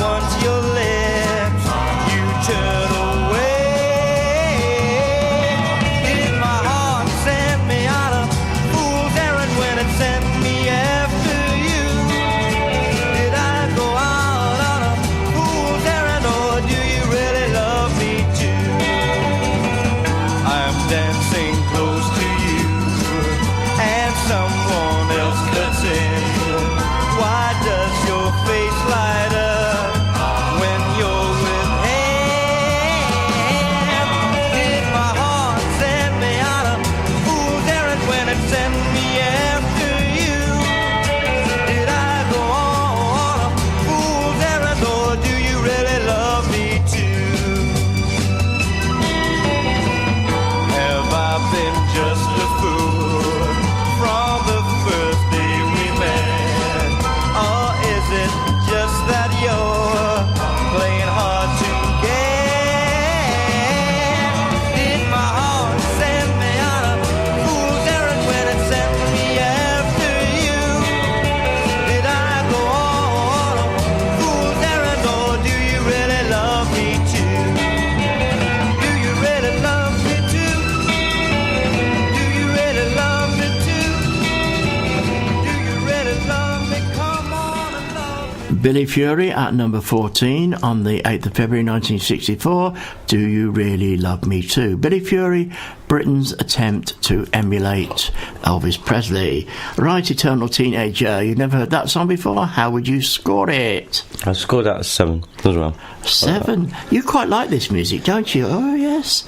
Billy Fury at number 14 on the 8th of February 1964, Do You Really Love Me Too? Billy Fury, Britain's attempt to emulate Elvis Presley. Right, Eternal Teenager, you've never heard that song before? How would you score it?
I scored out of 7 as well.
7? You quite like this music, don't you? Oh, yes.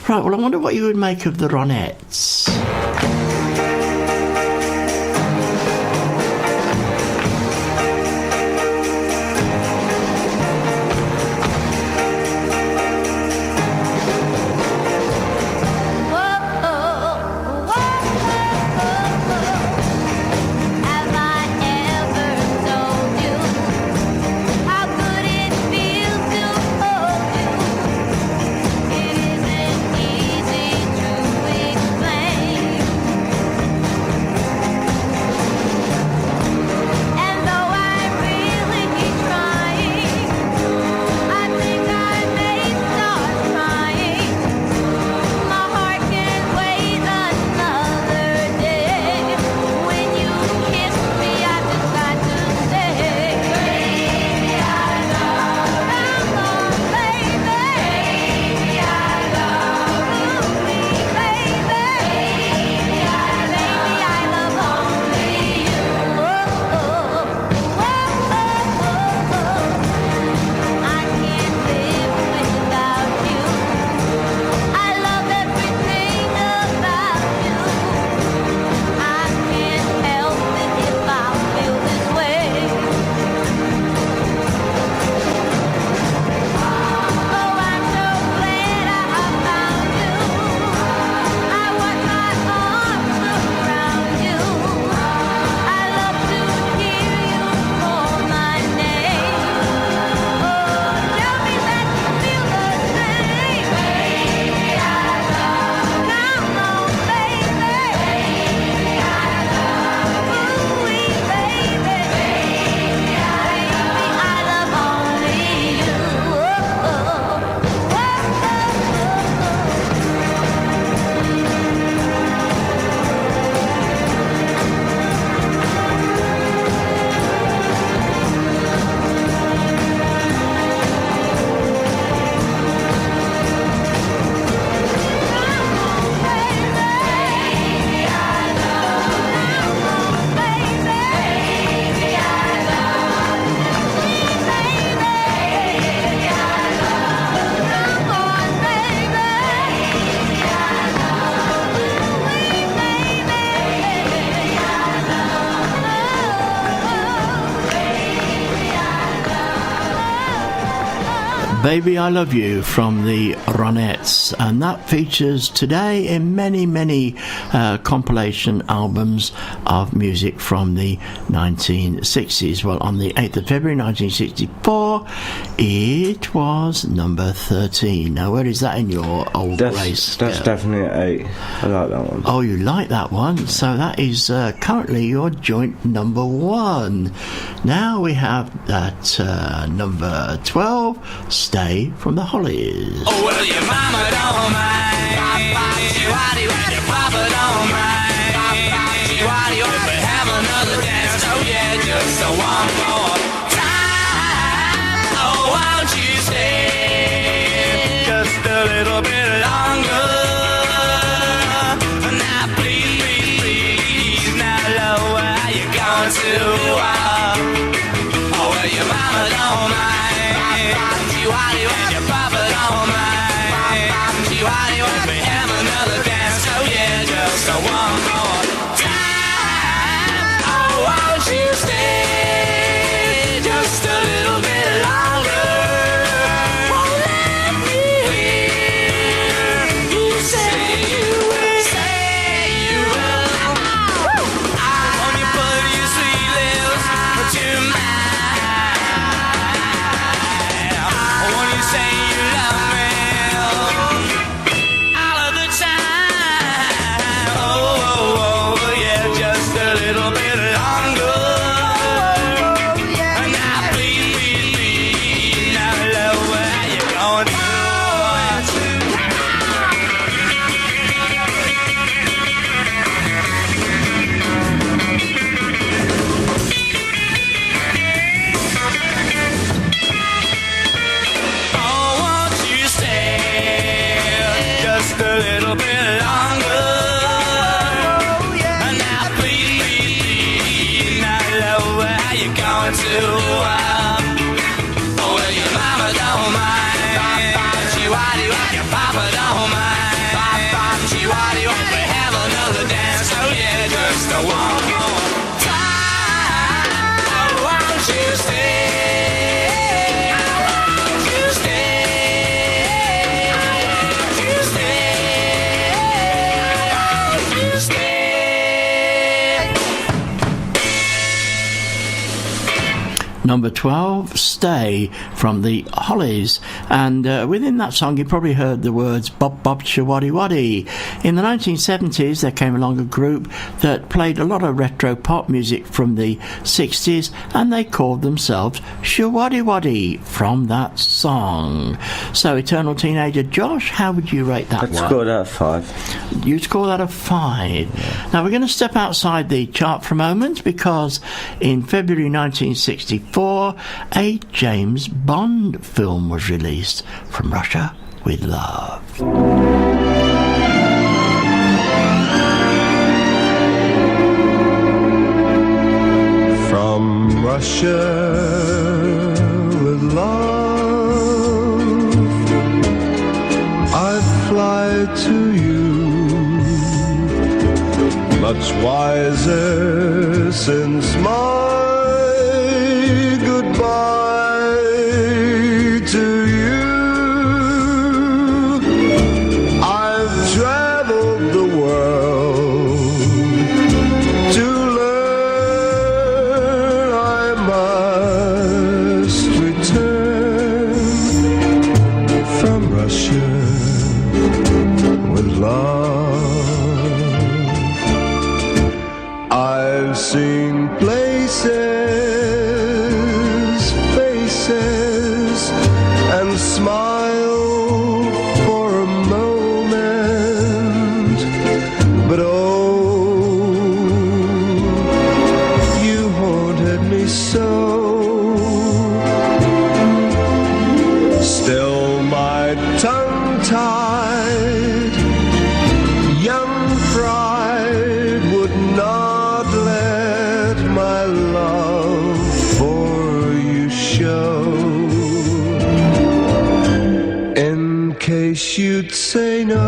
Right, well, I wonder what you would make of the Ronettes. Baby I Love You from the Ronettes, and that features today in many compilation albums of music from the 1960s. Well, on the 8th of February 1964 it was number 13. Now where is that in your old race?
That's definitely at 8. I like that one.
Oh, you like that one? So that is currently your joint number 1. Now we have at number 12, Stay from the Hollies.
Oh, well, your mama don't mind. Chihuahua, well, your papa don't mind. Chihuahua, but have another dance. Oh, yeah, just one more time. Oh, won't you stay just a little bit longer? Now, please, now, love, where are you going to? Oh, well, your mama don't mind. Chihuahua, well, your papa don't mind. Chihuahua, well, we have another dance. Oh, yeah, just one more time. Oh, won't you stay just a little bit longer? Won't let me hear you say you will. Say you will. Won't you put your sweet lips to mine? Say you love me all of the time. Oh, one more time. Won't you stay? Won't you stay? Won't you stay? Won't you stay?
Number 12, Stay, from the Hollies. And within that song you probably heard the words Bop Bop Shawaddy Waddy. In the 1970s there came along a group that played a lot of retro pop music from the 60s, and they called themselves Shawaddy Waddy from that song. So Eternal Teenager, Josh, how would you rate that
I'd
one?
score that a 5.
You'd score that a 5. Now we're going to step outside the chart for a moment, because in February 1964 a James Bond film was released, From Russia with Love.
From Russia with love, I fly to you, much wiser since my goodbye to you. I've traveled the world to learn I must return from Russia with love. I've seen places, faces, and smiled for a moment, but oh, you haunted me so. Still my tongue-tied young pride would not let my love for you show, in case you'd say no.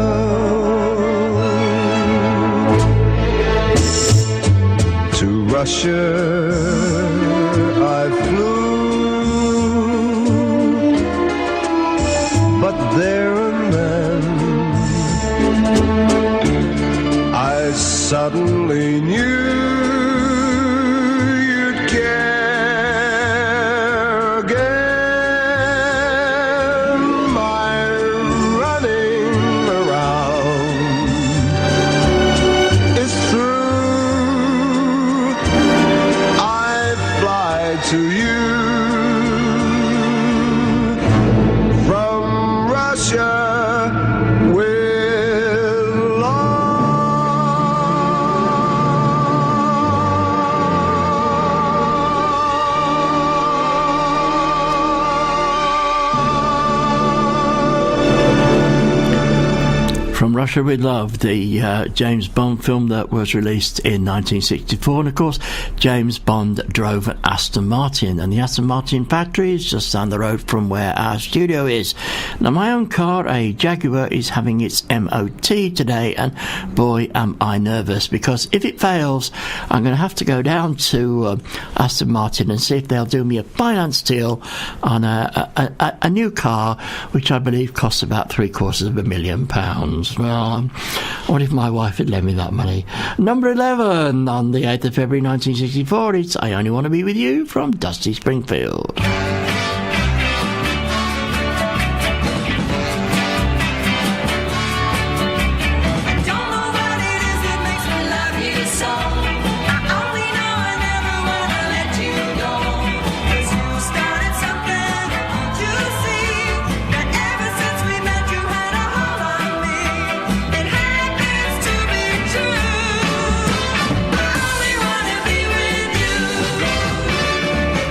To Russia I flew, but there and then I suddenly knew you'd care again. My running around is through. I fly to you from Russia with
From Russia with Love, the James Bond film that was released in 1964. And of course, James Bond drove an Aston Martin, and the Aston Martin factory is just down the road from where our studio is. Now, my own car, a Jaguar, is having its MOT today, and boy am I nervous, because if it fails I'm going to have to go down to Aston Martin and see if they'll do me a finance deal on a new car, which I believe costs about £750,000. Well, what if my wife had lent me that money? Number 11 on the 8th of February 1964, it's I Only Want to Be With You from Dusty Springfield.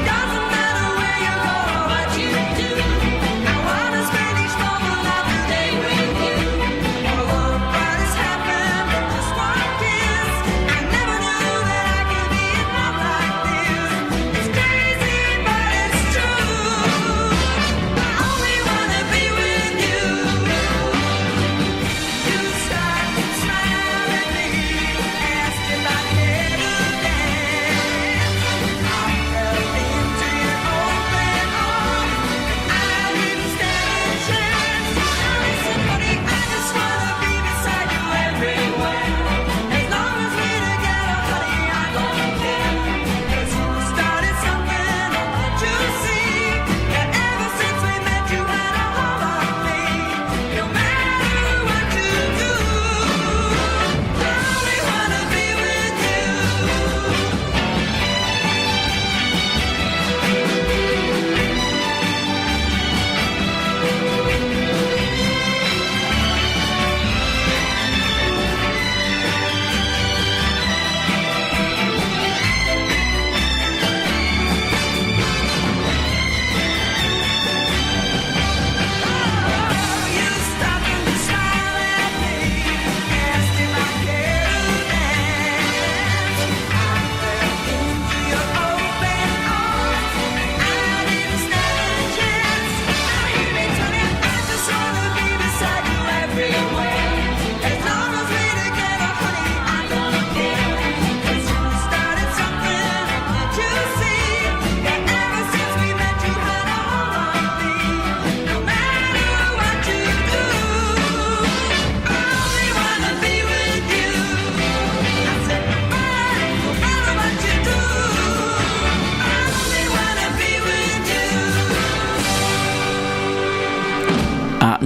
Doesn't matter where you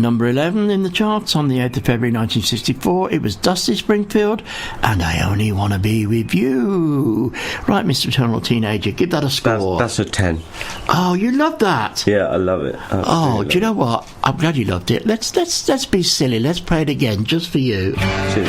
Number 11 in the charts on the 8th of February 1964, it was Dusty Springfield and I Only Wanna Be With You. Right, Mr. Eternal Teenager, give that a score.
That's a 10.
Oh, you love that?
Yeah, I love it.
Oh, do you know what? I'm glad you loved it. Let's be silly. Let's play it again just for you.
Cheers.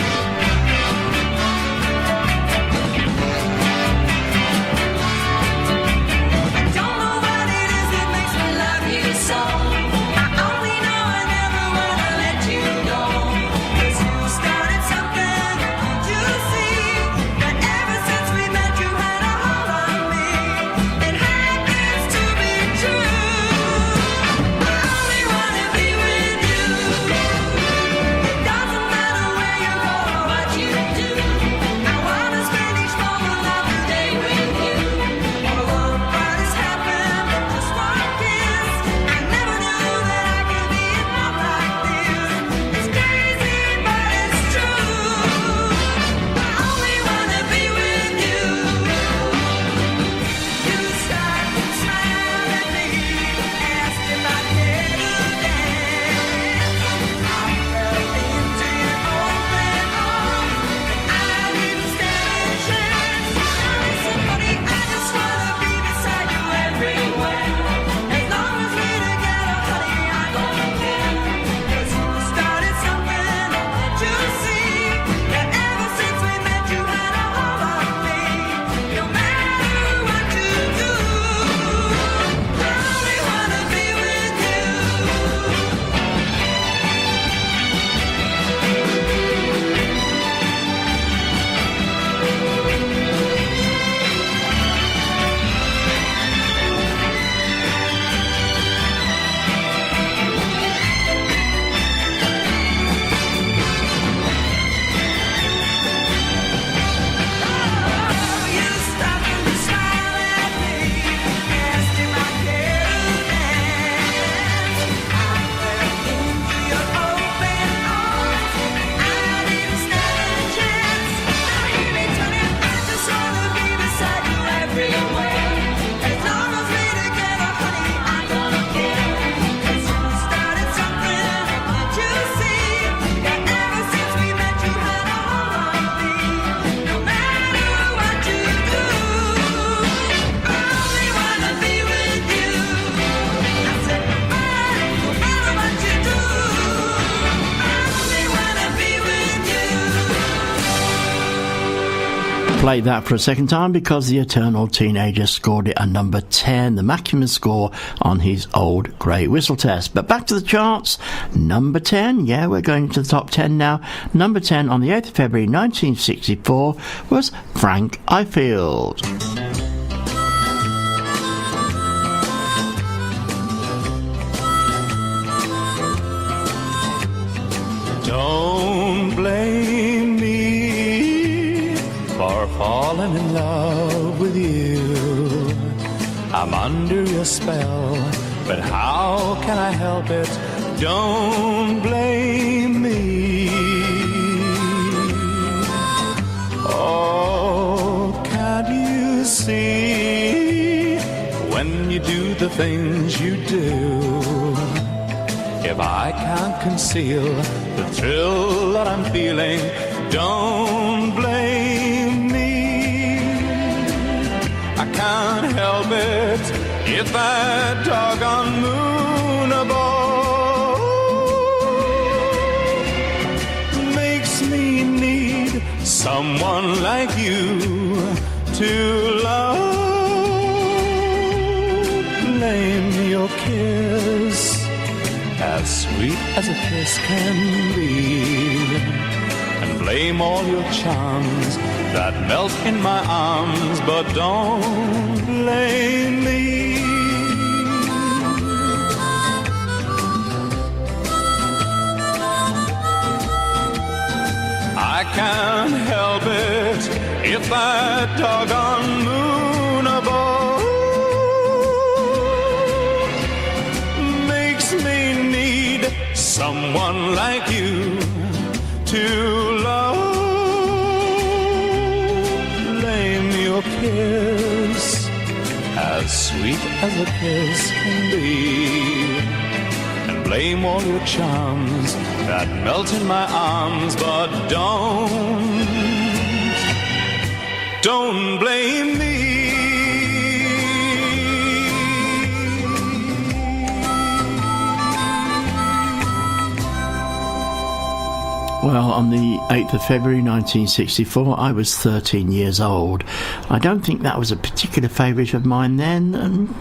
Played that for a second time because the Eternal Teenager scored it at number 10, the maximum score on his Old Grey Whistle Test. But back to the charts, number 10, yeah, we're going to the top 10 now. Number 10 on the 8th of February 1964 was Frank Ifield.
Don't blame me for falling in love with you. I'm under your spell, but how can I help it? Don't blame me. Oh, can't you see when you do the things you do? If I can't conceal the thrill that I'm feeling, don't blame me. I can't help it if that doggone moon above makes me need someone like you to love. Blame your kiss, as sweet as a kiss can be, and blame all your charms that melt in my arms, but don't blame me. I can't help it if that doggone moon above makes me need someone like you to love. Blame your kiss, as sweet as a kiss can be, and blame all your charms that melt in my arms, but don't blame me.
Well, on the 8th of February 1964, I was 13 years old. I don't think that was a particular favourite of mine then, and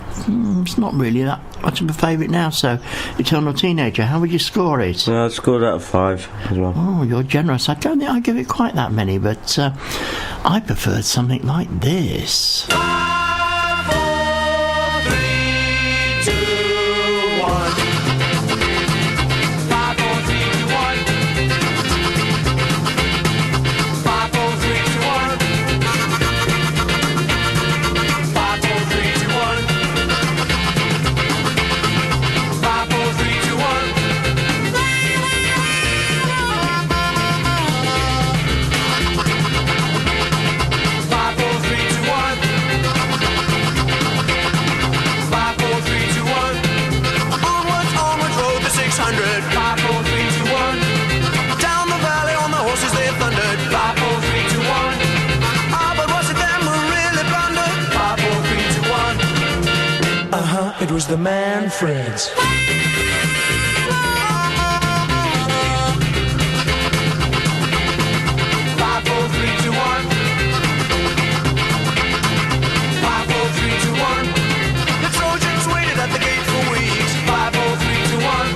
it's not really that much of a favourite now, so Eternal Teenager, how would you score it?
I'd score that 5 as well.
Oh, you're generous. I don't think I'd give it quite that many, but I preferred something like this.
5, 4, 3, 2, 1. 5, 4, 3, 2, 1. 5, 4, 3, 2, 1. 5, 4, 3, 2, 1. 5, 4, 3, 2, 1. 5, 4, 3, 2, 1. 5, 4, 3, 2, 1. Onwards, onwards, rode the 600. 5, 4, 3, 2, 1. Down the valley on the horses they thundered. 5, 4, 3, 2, 1. Ah, but was it them who really blundered? 5, 4, 3, 2, 1. It was the Manfreds. 5, 4, 3, 2, 1. 5, 4, 3, 2, 1. The Trojans waited at the gate for weeks. 5, 4, 3, 2, 1.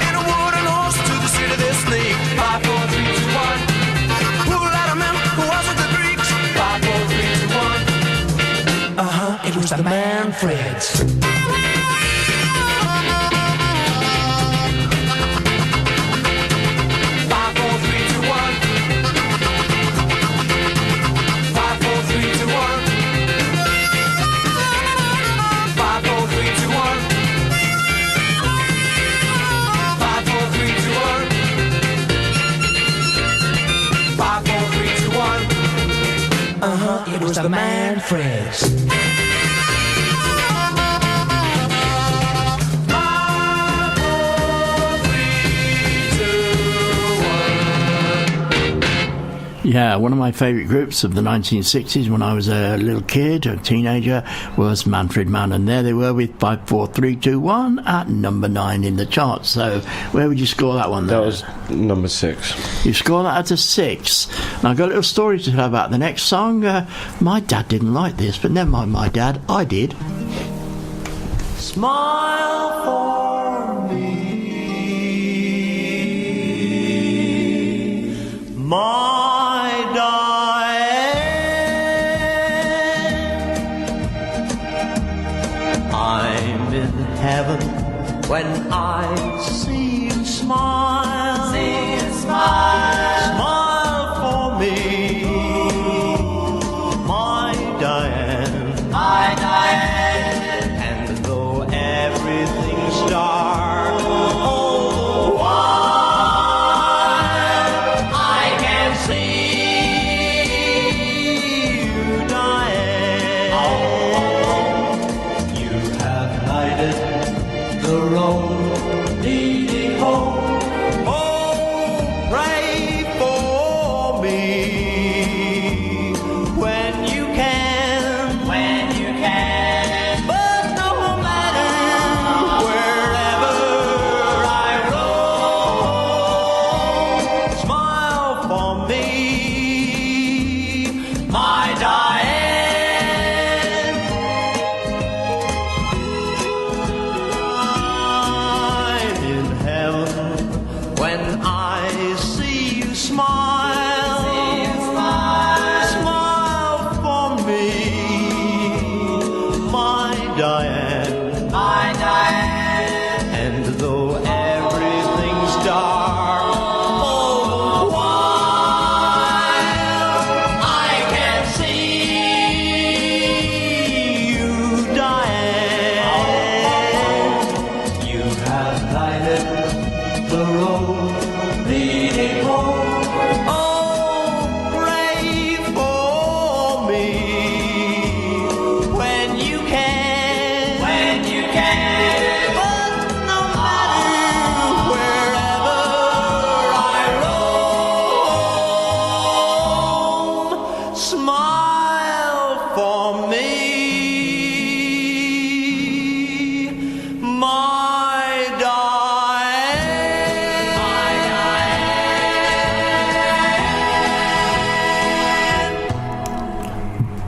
In a wooden horse to the city they sneaked. 5, 4, 3, 2, 1. Who let them in? Who was it? The Greeks? 5, 4, 3, 2, 1. It was the Manfreds. 5, 4, 3, 2, 1. 5, 4, 3, 2, 1. 5, 4, 3, 2, 1. 5, 4, 3, 2, 1. 5, 4, 3, 2, 1. It was the Manfreds. 5, 4, 3, 2, 1.
Yeah, one of my favourite groups of the 1960s when I was a little kid, a teenager, was Manfred Mann, and there they were with 5, 4, 3, 2, 1 at number 9 in the charts. So where would you score that one there?
That was number 6.
You score that at a 6. Now I've got a little story to tell about the next song. My dad didn't like this, but never mind my dad, I did.
Smile for me, my Diane. I'm in heaven when I see you smile. See you smile. Smile for me, my Diane. My Diane. And though everything's dark, oh, why I can see you, Diane. You have lighted the road leading home. Oh, pray for me when you can. When you can. But no matter wherever I roam, smile for me, my Diane. I'm in heaven when I see you smile. Smile for me, my Diane. My Diane. And though everything's dark, oh, why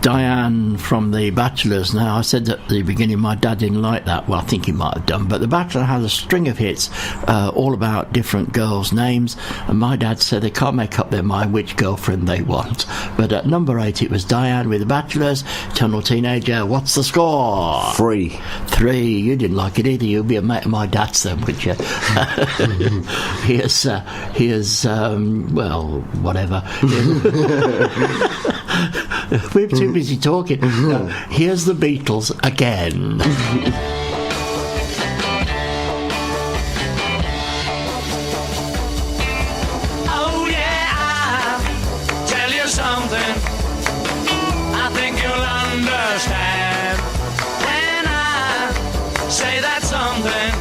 Diane from The Bachelors. Now, I said at the beginning my dad didn't like that. Well, I think he might have done. But The Bachelor has a string of hits all about different girls' names. And my dad said they can't make up their mind which girlfriend they want. But at number 8, it was Diane with The Bachelors. Eternal Teenager, what's the score?
3.
3. You didn't like it either. You'd be a mate of my dad's then, would you? Here's well, whatever. We're too busy talking. Here's the Beatles again.
Oh yeah, I'll tell you something. I think you'll understand when I say that something.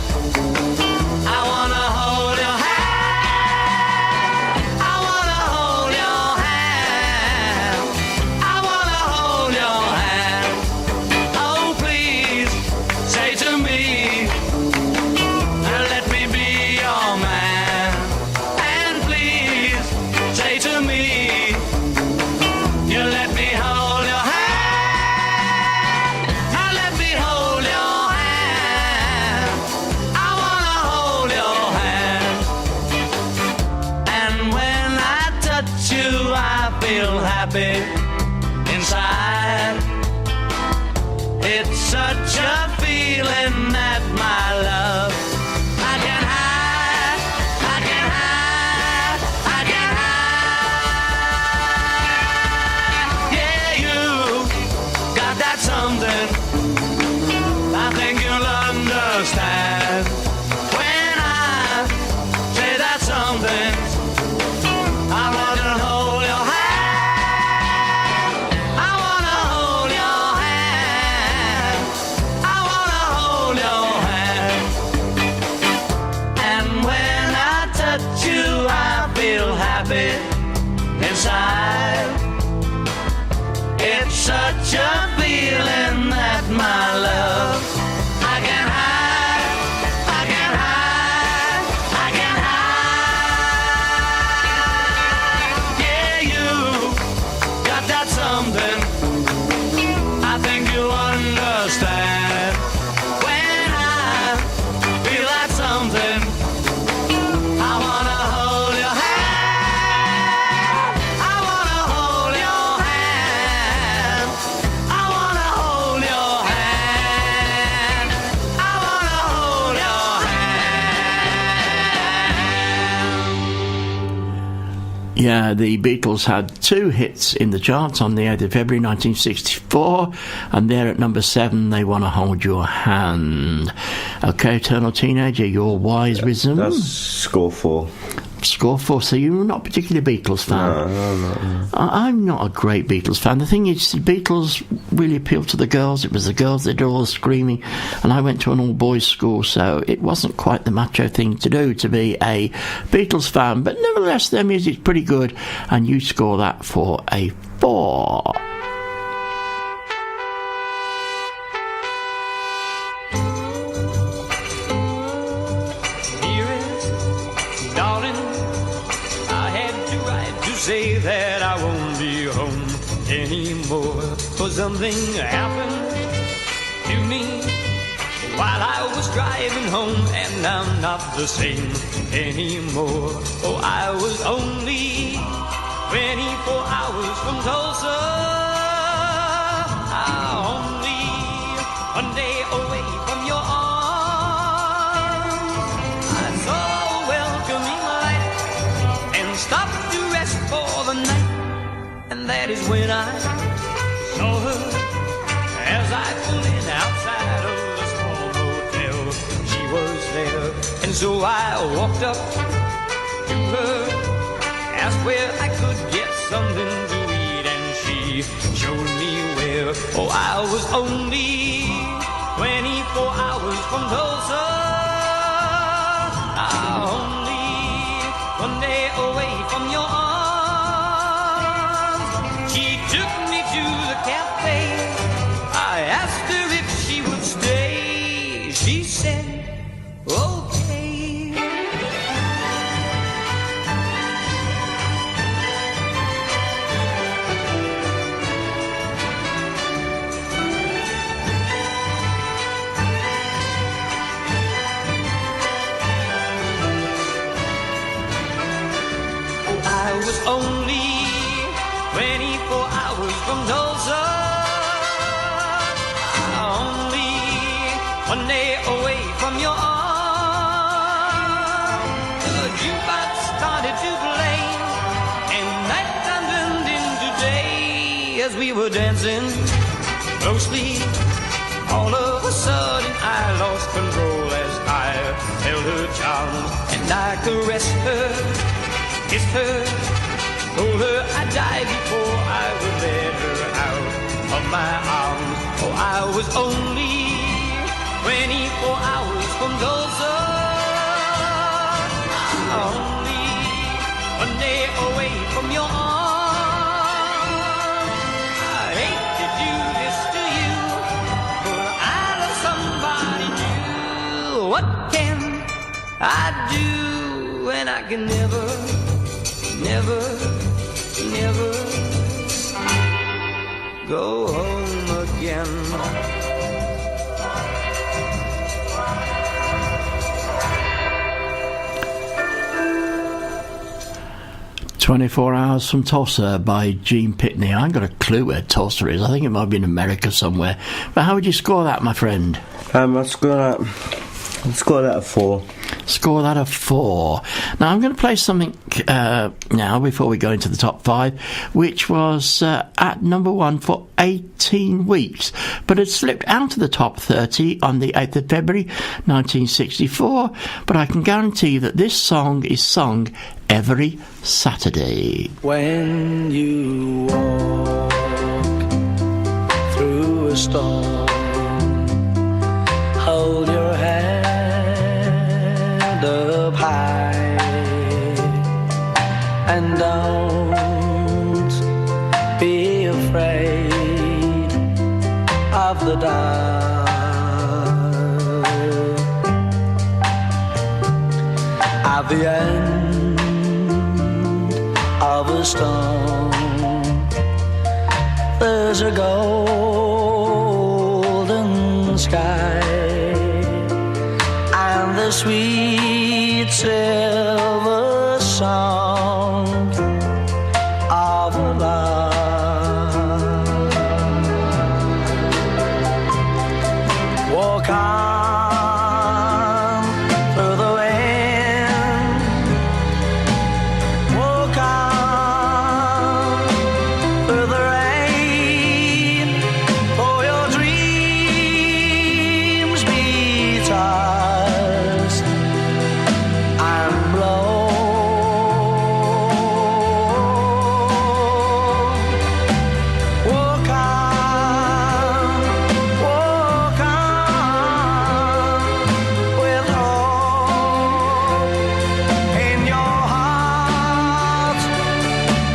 I wanna hold your hand. I wanna hold your hand. I wanna hold your hand. Oh, please say to me, let me be your man. And please say to me, you let me hold your hand. Now let me hold your hand. I wanna hold your hand. And when I touch you, I feel happy inside. It's such a feeling that my love I can hide, I can hide, I can hide. Yeah, you got that something. I think you'll understand when I say that something. I wanna hold your hand. I wanna hold your hand. I wanna hold your hand. And when I touch you, I feel happy inside. It's such a feeling that my love I can hide, I can hide, I can hide. Yeah, you got that something. I think you understand when I feel that something. I wanna hold your hand. I wanna hold your hand. I wanna hold your hand. I wanna hold your hand.
Yeah, the Beatles had 2 hits in the charts on the 8th of February 1964, and there at number 7, They Wanna Hold Your Hand. Okay, Eternal Teenager, your wise wisdom.
That's score 4.
Score 4, so you're not particularly a Beatles fan.
No, no.
I'm not a great Beatles fan. The thing is, the Beatles really appealed to the girls. It was the girls that did all the screaming, and I went to an all-boys school, so it wasn't quite the macho thing to do to be a Beatles fan. But nevertheless, their music's pretty good, and you score that for a 4.
Dearest, darling, I had to write to say that I won't be home anymore. For something happened to me while I was driving home, and I'm not the same anymore. Oh, I was only 24 hours from Tulsa. Only one day away from your arms. I saw a welcoming light and stopped to rest for the night. And that is when I saw her as I pulled in outside of the small motel. She was there, and so I walked up to her, asked where I could get something to eat, and she showed me where. Oh, I was only 24 hours from Tulsa. Only one day away from your arms. She took me to the cafe. I asked her if she would stay. She said, okay.
hours from Tulsa. Only one day away from your arms. The jukebox started to play, and nighttime turned into day as we were dancing closely. All of a sudden I lost control as I held her charms, and I caressed her, kissed her, told her I'd die before I would let her out of my arms. Oh, I was only 24 hours from Tulsa, only one day away from your arms. I hate to do this to you, but I love somebody new. What can I do when I can never, never, never go home again?
24 Hours from Tulsa by Gene Pitney. I ain't got a clue where Tulsa is. I think it might be in America somewhere. But how would you score that, my friend?
I'd score that a 4.
Score that a 4. Now I'm going to play something now before we go into the top 5, which was at number 1 for 18 weeks, but had slipped out of the top 30 on the 8th of February 1964. But I can guarantee that this song is sung every Saturday.
When you walk through a storm, hold your head up high and don't be afraid of the dark. At the end of a storm, there's a golden sky and the sweet silver song of love. Walk on through the wind, walk on through the rain, for your dreams be tossed and blown. Walk on with hope in your heart,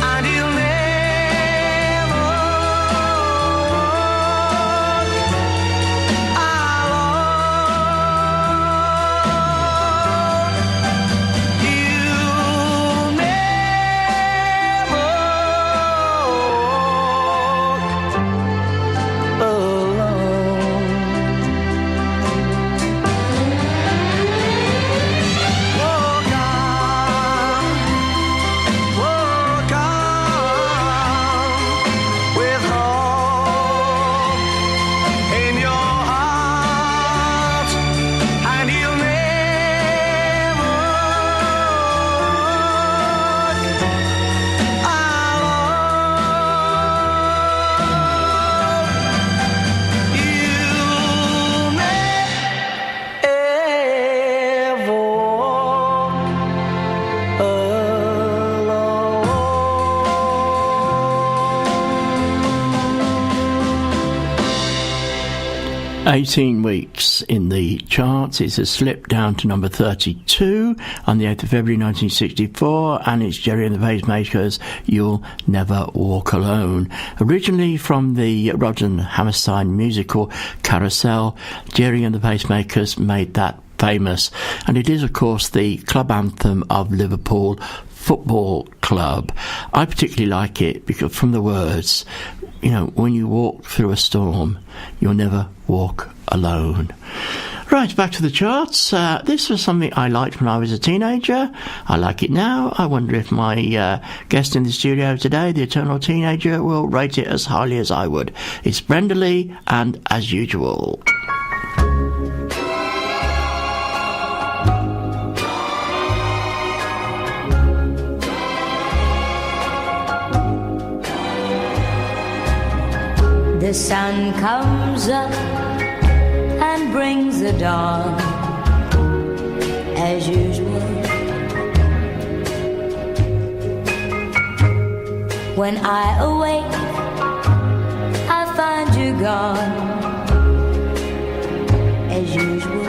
and you'll never walk alone. You'll never walk alone. Walk on with hope in your heart, and you'll never walk alone.
18 weeks in the charts. It's a slip down to number 32 on the 8th of February 1964, and it's Jerry and the Pacemakers, You'll Never Walk Alone. Originally from the Rodgers and Hammerstein musical Carousel, Jerry and the Pacemakers made that famous, and it is of course the club anthem of Liverpool Football Club. I particularly like it because from the words, you know, when you walk through a storm, you'll never walk alone. Right, back to the charts. This was something I liked when I was a teenager. I like it now. I wonder if my guest in the studio today, the Eternal Teenager, will rate it as highly as I would. It's Brenda Lee and As Usual.
The sun comes up and brings the dawn, as usual. When I awake, I find you gone, as usual.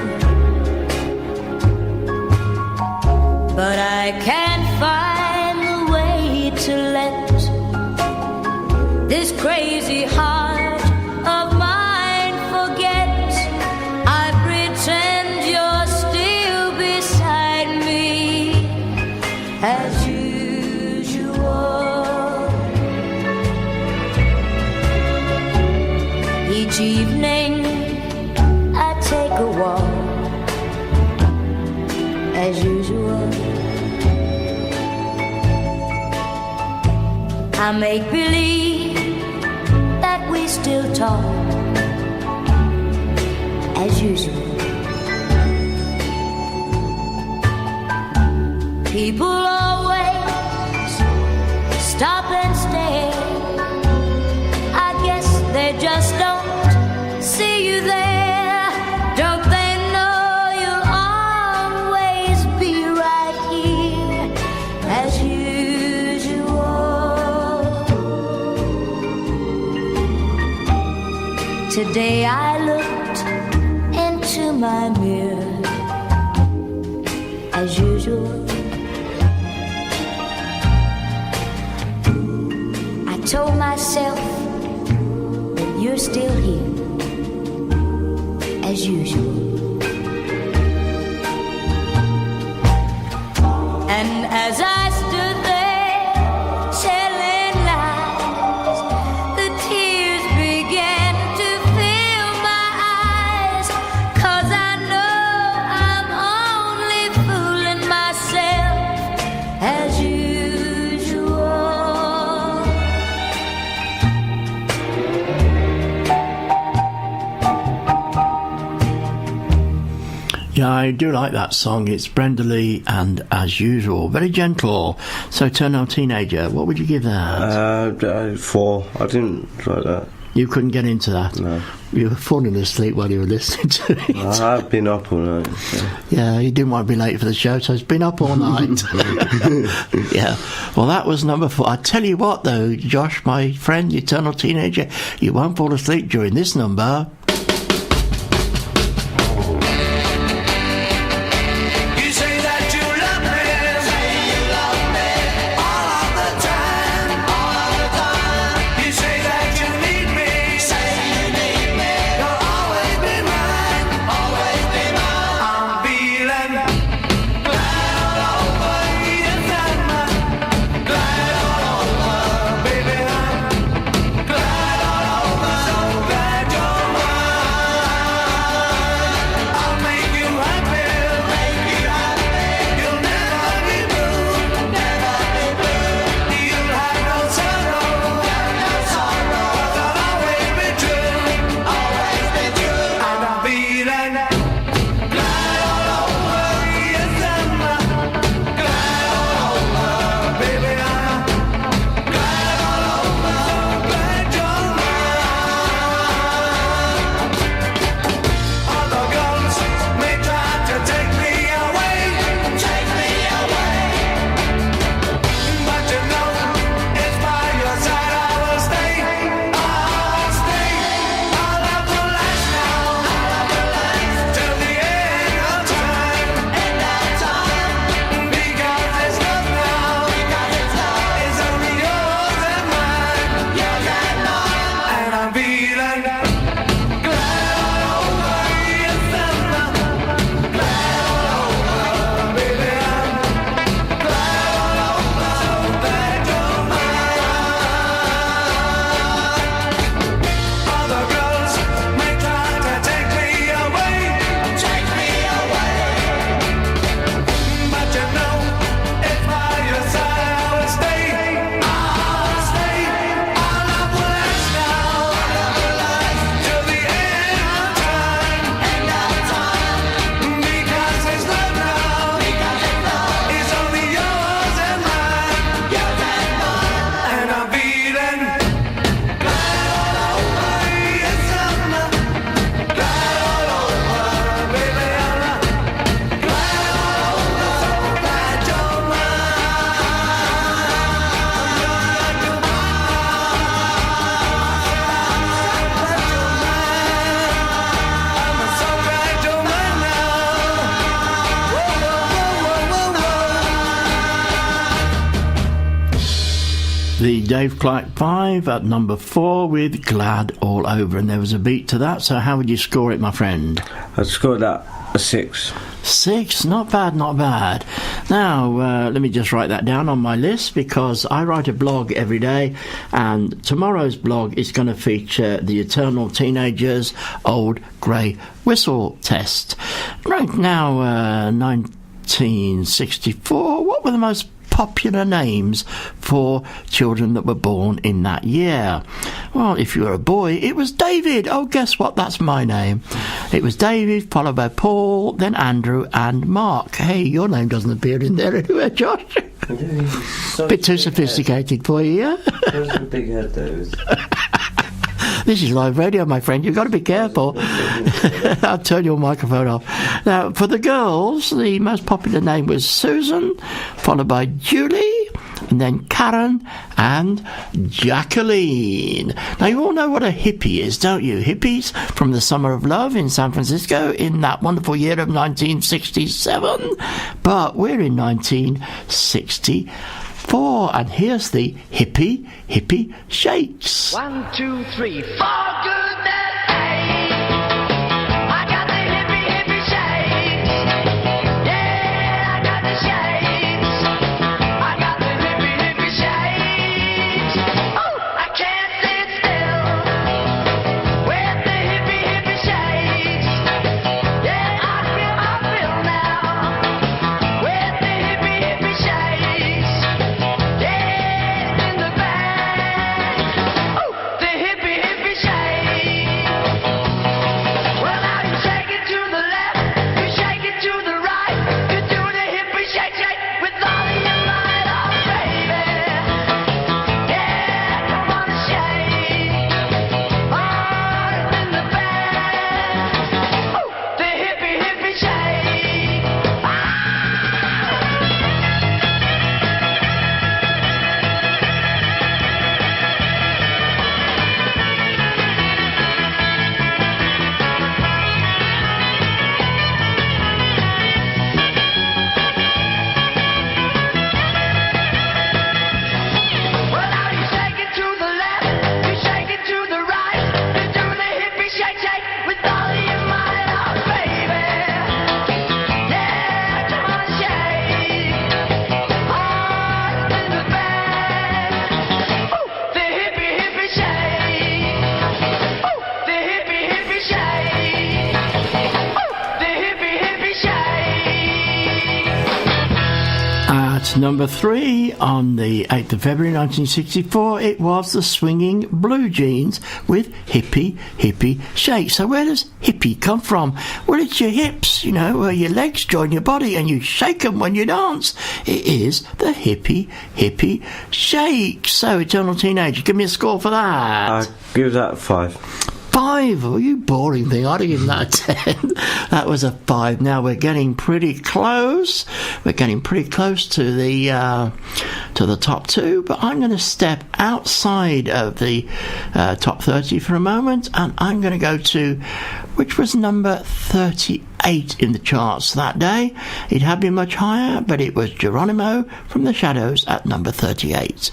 But I can't find a way to let this crazy heart of mine forget. I pretend you're still beside me, as usual. Each evening I take a walk, as usual. I make believe that we still talk, as usual. People always stop and stare. I guess they just don't see you there. Don't they know you'll always be right here, as usual. Today I looked into my mirror, as usual. I told myself that you're still here, as usual. And as I stood there telling lies, the tears began to fill my eyes. 'Cause I know I'm only fooling myself, as usual.
Yeah, I do like that song. It's Brenda Lee and As Usual. Very gentle. So, Eternal Teenager, what would you give that?
4. I didn't like that.
You couldn't get into that?
No.
You were falling asleep while you were listening to it.
I've been up all night. So.
Yeah, you didn't want to be late for the show, so it's been up all night. Yeah. Well, that was number 4. I tell you what, though, Josh, my friend, the Eternal Teenager, you won't fall asleep during this number.
You say that you love me, say you love me all of the time, all of the time. You say that you need me, say you need me. You'll always be mine, always be mine. I'm feeling glad all over, yes I'm glad all over, baby. I'm glad all over, so glad you're mine.
Dave Clark 5 at number 4 with Glad All Over, and there was a beat to that, so how would you score it, my friend?
I'd score that a 6.
6, not bad, not bad. Now, let me just write that down on my list, because I write a blog every day, and tomorrow's blog is going to feature the Eternal Teenagers Old Grey Whistle Test. Right now, 1964, what were the most popular names for children that were born in that year? Well, if you were a boy, it was David. Oh, guess what? That's my name. It was David, followed by Paul, then Andrew and Mark. Hey, your name doesn't appear in there anywhere, Josh. Bit too sophisticated for you, yeah?
There's a big head, though.
This is live radio, my friend. You've got to be careful. I'll turn your microphone off. Now, for the girls, the most popular name was Susan, followed by Julie, and then Karen and Jacqueline. Now, you all know what a hippie is, don't you? Hippies from the Summer of Love in San Francisco in that wonderful year of 1967. But we're in 1964, and here's the hippie shakes.
1, 2, 3, 4 good days. I got the hippie shakes. Yeah, I got the shakes. I got the hippie shakes. Oh, I can't sit still with the hippie shakes. Yeah, I feel now with the hippie shakes. Yeah, in the bag. Oh, the hippie shake. Well, now you shake it to the left, you shake it to the right, you do the hippie shake with all of your might, oh baby. Yeah, come on and shake. Oh, it's in the bag. Oh, the hippie shake. Well, now you shake it to the left, you shake it to the right, you do the hippie shake with all of your might, oh baby. Yeah, come on and shake. Oh, it's in the bag. Oh, the hippie shake. Oh, the hippie shake. Oh, the hippie shake.
At number 3 on the 8th of February 1964, it was the Swinging Blue Jeans with Hippie Shake. So where does hippie come from? Well, it's your hips, you know, where your legs join your body and you shake them when you dance. It is the hippie shake. So, Eternal Teenager, give me a score for that.
I'd give that 5.
5? Oh, you boring thing. I'd have given that a 10. That was a 5. Now we're getting pretty close. We're getting pretty close to the top 2, but I'm going to step outside of the top 30 for a moment, and I'm going to go to, which was number 38 in the charts that day. It had been much higher, but it was Geronimo from the Shadows at number 38.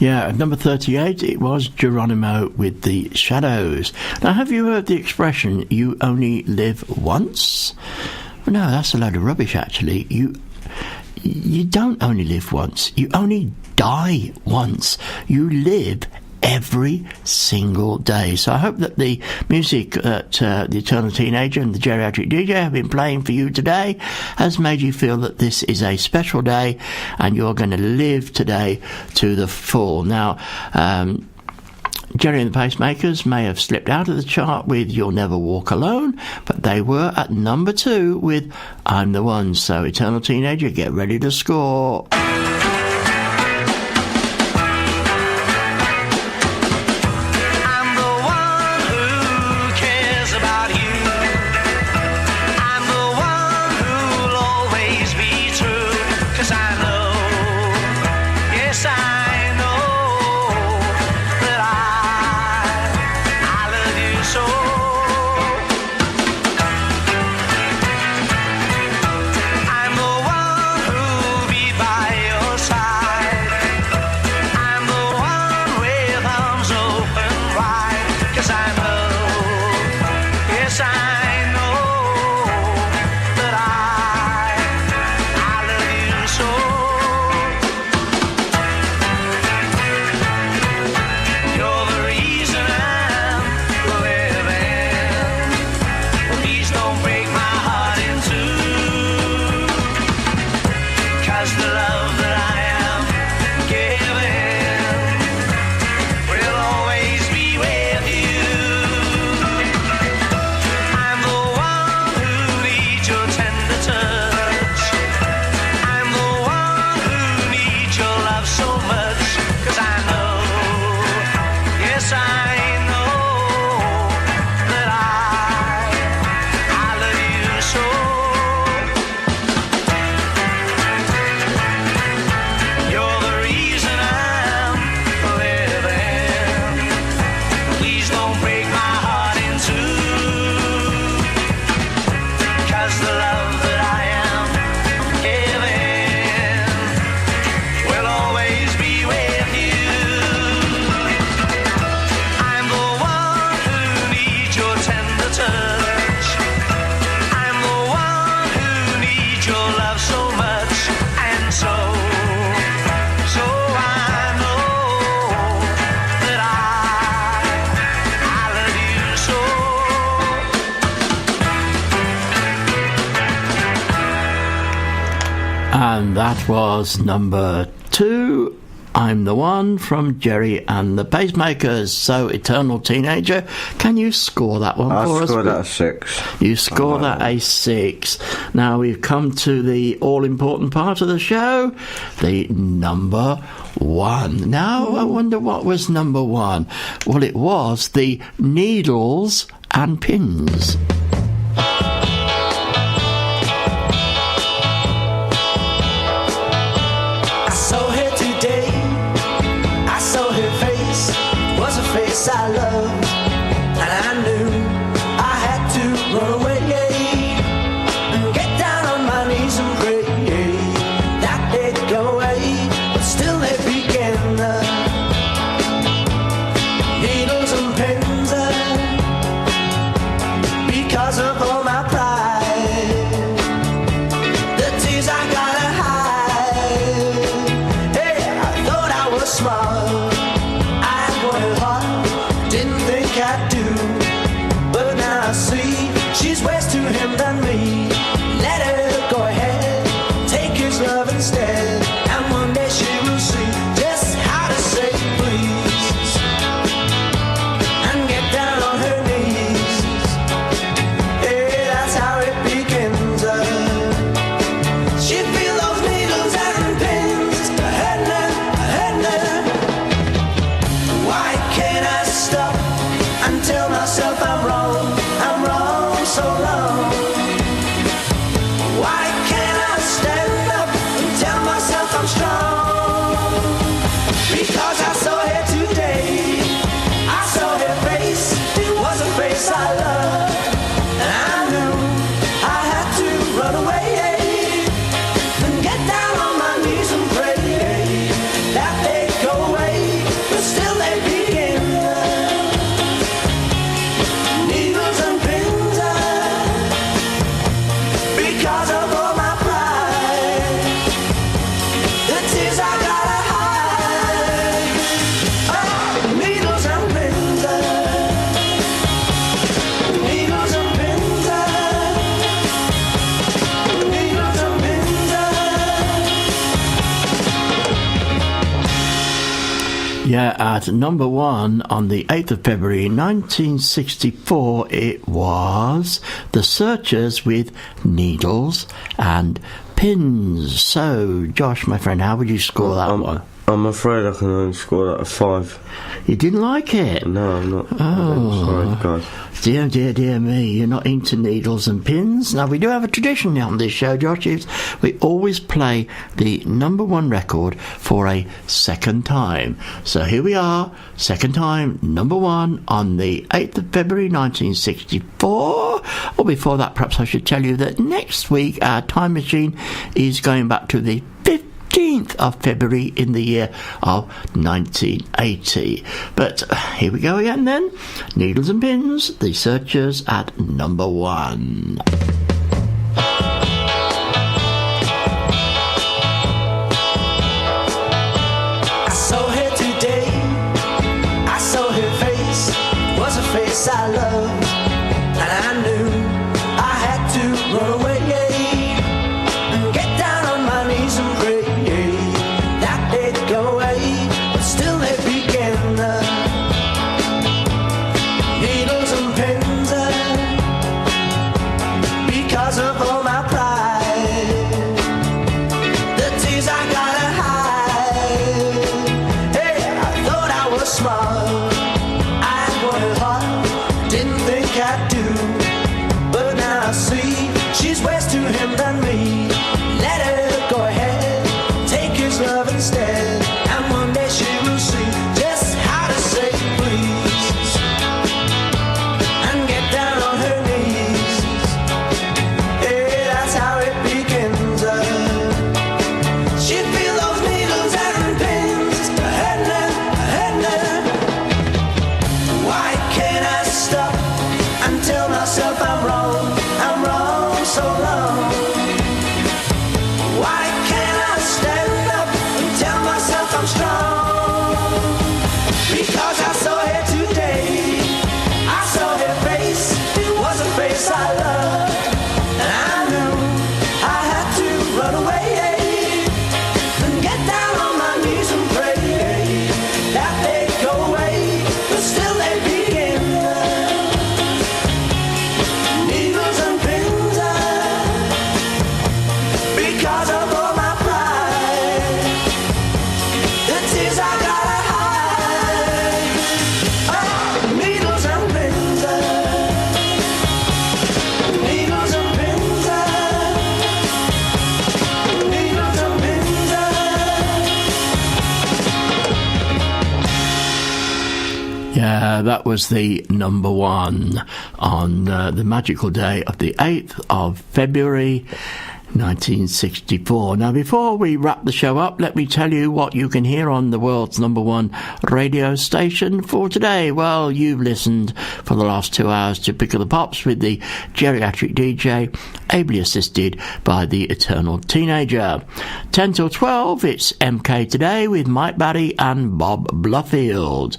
Yeah, at number 38, it was Geronimo with The Shadows. Now, have you heard the expression, you only live once? Well, no, that's a load of rubbish, actually. You don't only live once. You only die once. You live every single day. So I hope that the music that the Eternal Teenager and the Geriatric DJ have been playing for you today has made you feel that this is a special day and you're going to live today to the full. Now, Jerry and the Pacemakers may have slipped out of the chart with You'll Never Walk Alone, but they were at number 2 with I'm the One. So Eternal Teenager, get ready to score. And that was number 2, I'm the One, from Jerry and the Pacemakers. So, Eternal Teenager, can you score that one for us?
I scored that a 6.
You score that a 6. Now we've come to the all-important part of the show, the number 1. Now, I wonder what was number 1. Well, it was the Needles and Pins.
I loved, and I knew I had to run away and get down on my knees and pray that they'd go away, but still they began needles and pins because of all my pride, the tears I gotta hide. Hey, I thought I was smart, I wanted hard, didn't think I'd do, but now I see she's worse to him than me. Let her go ahead, take his love instead, and one day she will see just how to say please and get down on her knees. Yeah, that's how it begins. She feel those needles and pins hurting her, hurting her.
Yeah, at number one on the 8th of February 1964, it was The Searchers with Needles and Pins. So, Josh, my friend, how would you score that one?
I'm afraid I can only score that a 5.
You didn't like it?
No, I'm not.
Oh.
I'm sorry, guys.
Dear, dear, dear me, you're not into needles and pins. Now, we do have a tradition on this show, Josh. We always play the number one record for a second time. So here we are, second time, number one on the 8th of February 1964. Or before that, perhaps I should tell you that next week our time machine is going back to the 15th of February in the year of 1980. But here we go again then. Needles and Pins, The Searchers at number one.
I saw her today, I saw her face, it was a face I loved, and I knew I had to run away and get down on my knees and pray that they'd go away, but still they began. Needles and pins, because of all my pride, the tears I gotta hide. Hey, I thought I was smart, I wanted hard, didn't think I'd do, but now I see she's worse to him than me. Let her go ahead, take his love instead, and one day she will see just how to say please and get down on her knees. Yeah, that's how it begins. She'd feel those needles and pins hurting her. Why can't I stop and tell myself I'm wrong so long? Why can't I stand up and tell myself I'm strong? Because I saw her today, I saw her face, it was a face I loved, and I knew I had to run away and get down on my knees and pray that they'd go away, but still they begin. Needles and pins, because of all my pride, the tears I gotta hide. Needles and pins, needles and pins, needles and pins.
Yeah, that was the number one on the magical day of the 8th of February 1964. Now, before we wrap the show up, let me tell you what you can hear on the world's number one radio station for today. Well, you've listened for the last 2 hours to Pick of the Pops with the geriatric DJ, ably assisted by the eternal teenager. 10 till 12, it's MK Today with Mike Barry and Bob Bluffield.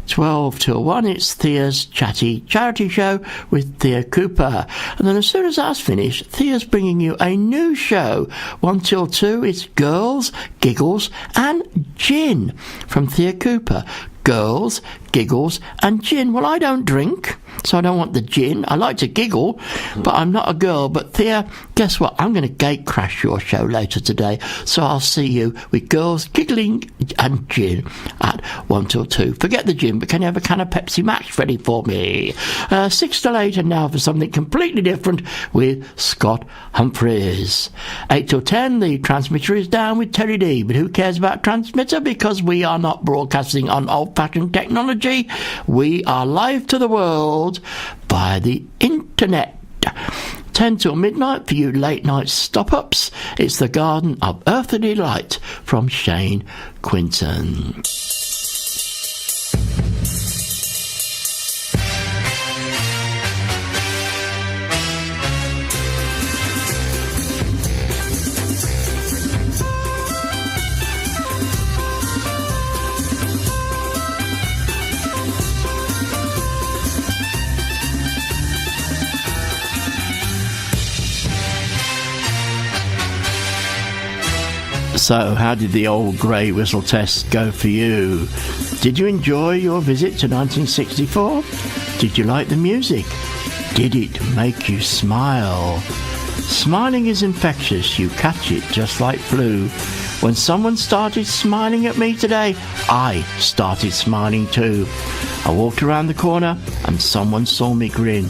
12 till 1, it's Thea's Chatty Charity Show with Thea Cooper. And then as soon as that's finished, Thea's bringing you a new show. 1 till 2, it's Girls, Giggles and Gin from Thea Cooper. Girls, giggles and gin. Well, I don't drink, so I don't want the gin. I like to giggle, but I'm not a girl. But Thea, guess what? I'm going to gate crash your show later today, so I'll see you with Girls, Giggling and Gin at 1 till 2. Forget the gin, but can you have a can of Pepsi Max ready for me? 6 till 8, and now for something completely different with Scott Humphreys. 8 till 10, the transmitter is down with Terry D, but who cares about transmitter, because we are not broadcasting on old-fashioned technology. We are live to the world via the internet. 10 till midnight for you late night stop-ups. It's the Garden of Earthly Delight from Shane Quinton. So, how did the old grey whistle test go for you? Did you enjoy your visit to 1964? Did you like the music? Did it make you smile? Smiling is infectious, you catch it just like flu. When someone started smiling at me today, I started smiling too. I walked around the corner and someone saw me grin.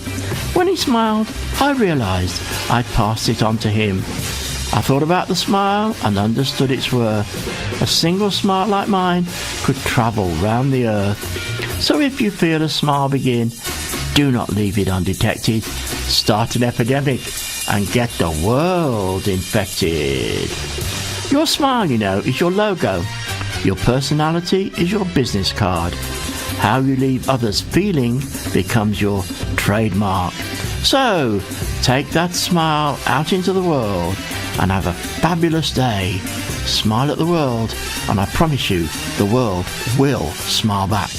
When he smiled, I realised I'd passed it on to him. I thought about the smile and understood its worth. A single smile like mine could travel round the earth. So if you feel a smile begin, do not leave it undetected. Start an epidemic and get the world infected. Your smile, you know, is your logo. Your personality is your business card. How you leave others feeling becomes your trademark. So, take that smile out into the world and have a fabulous day. Smile at the world, and I promise you, the world will smile back.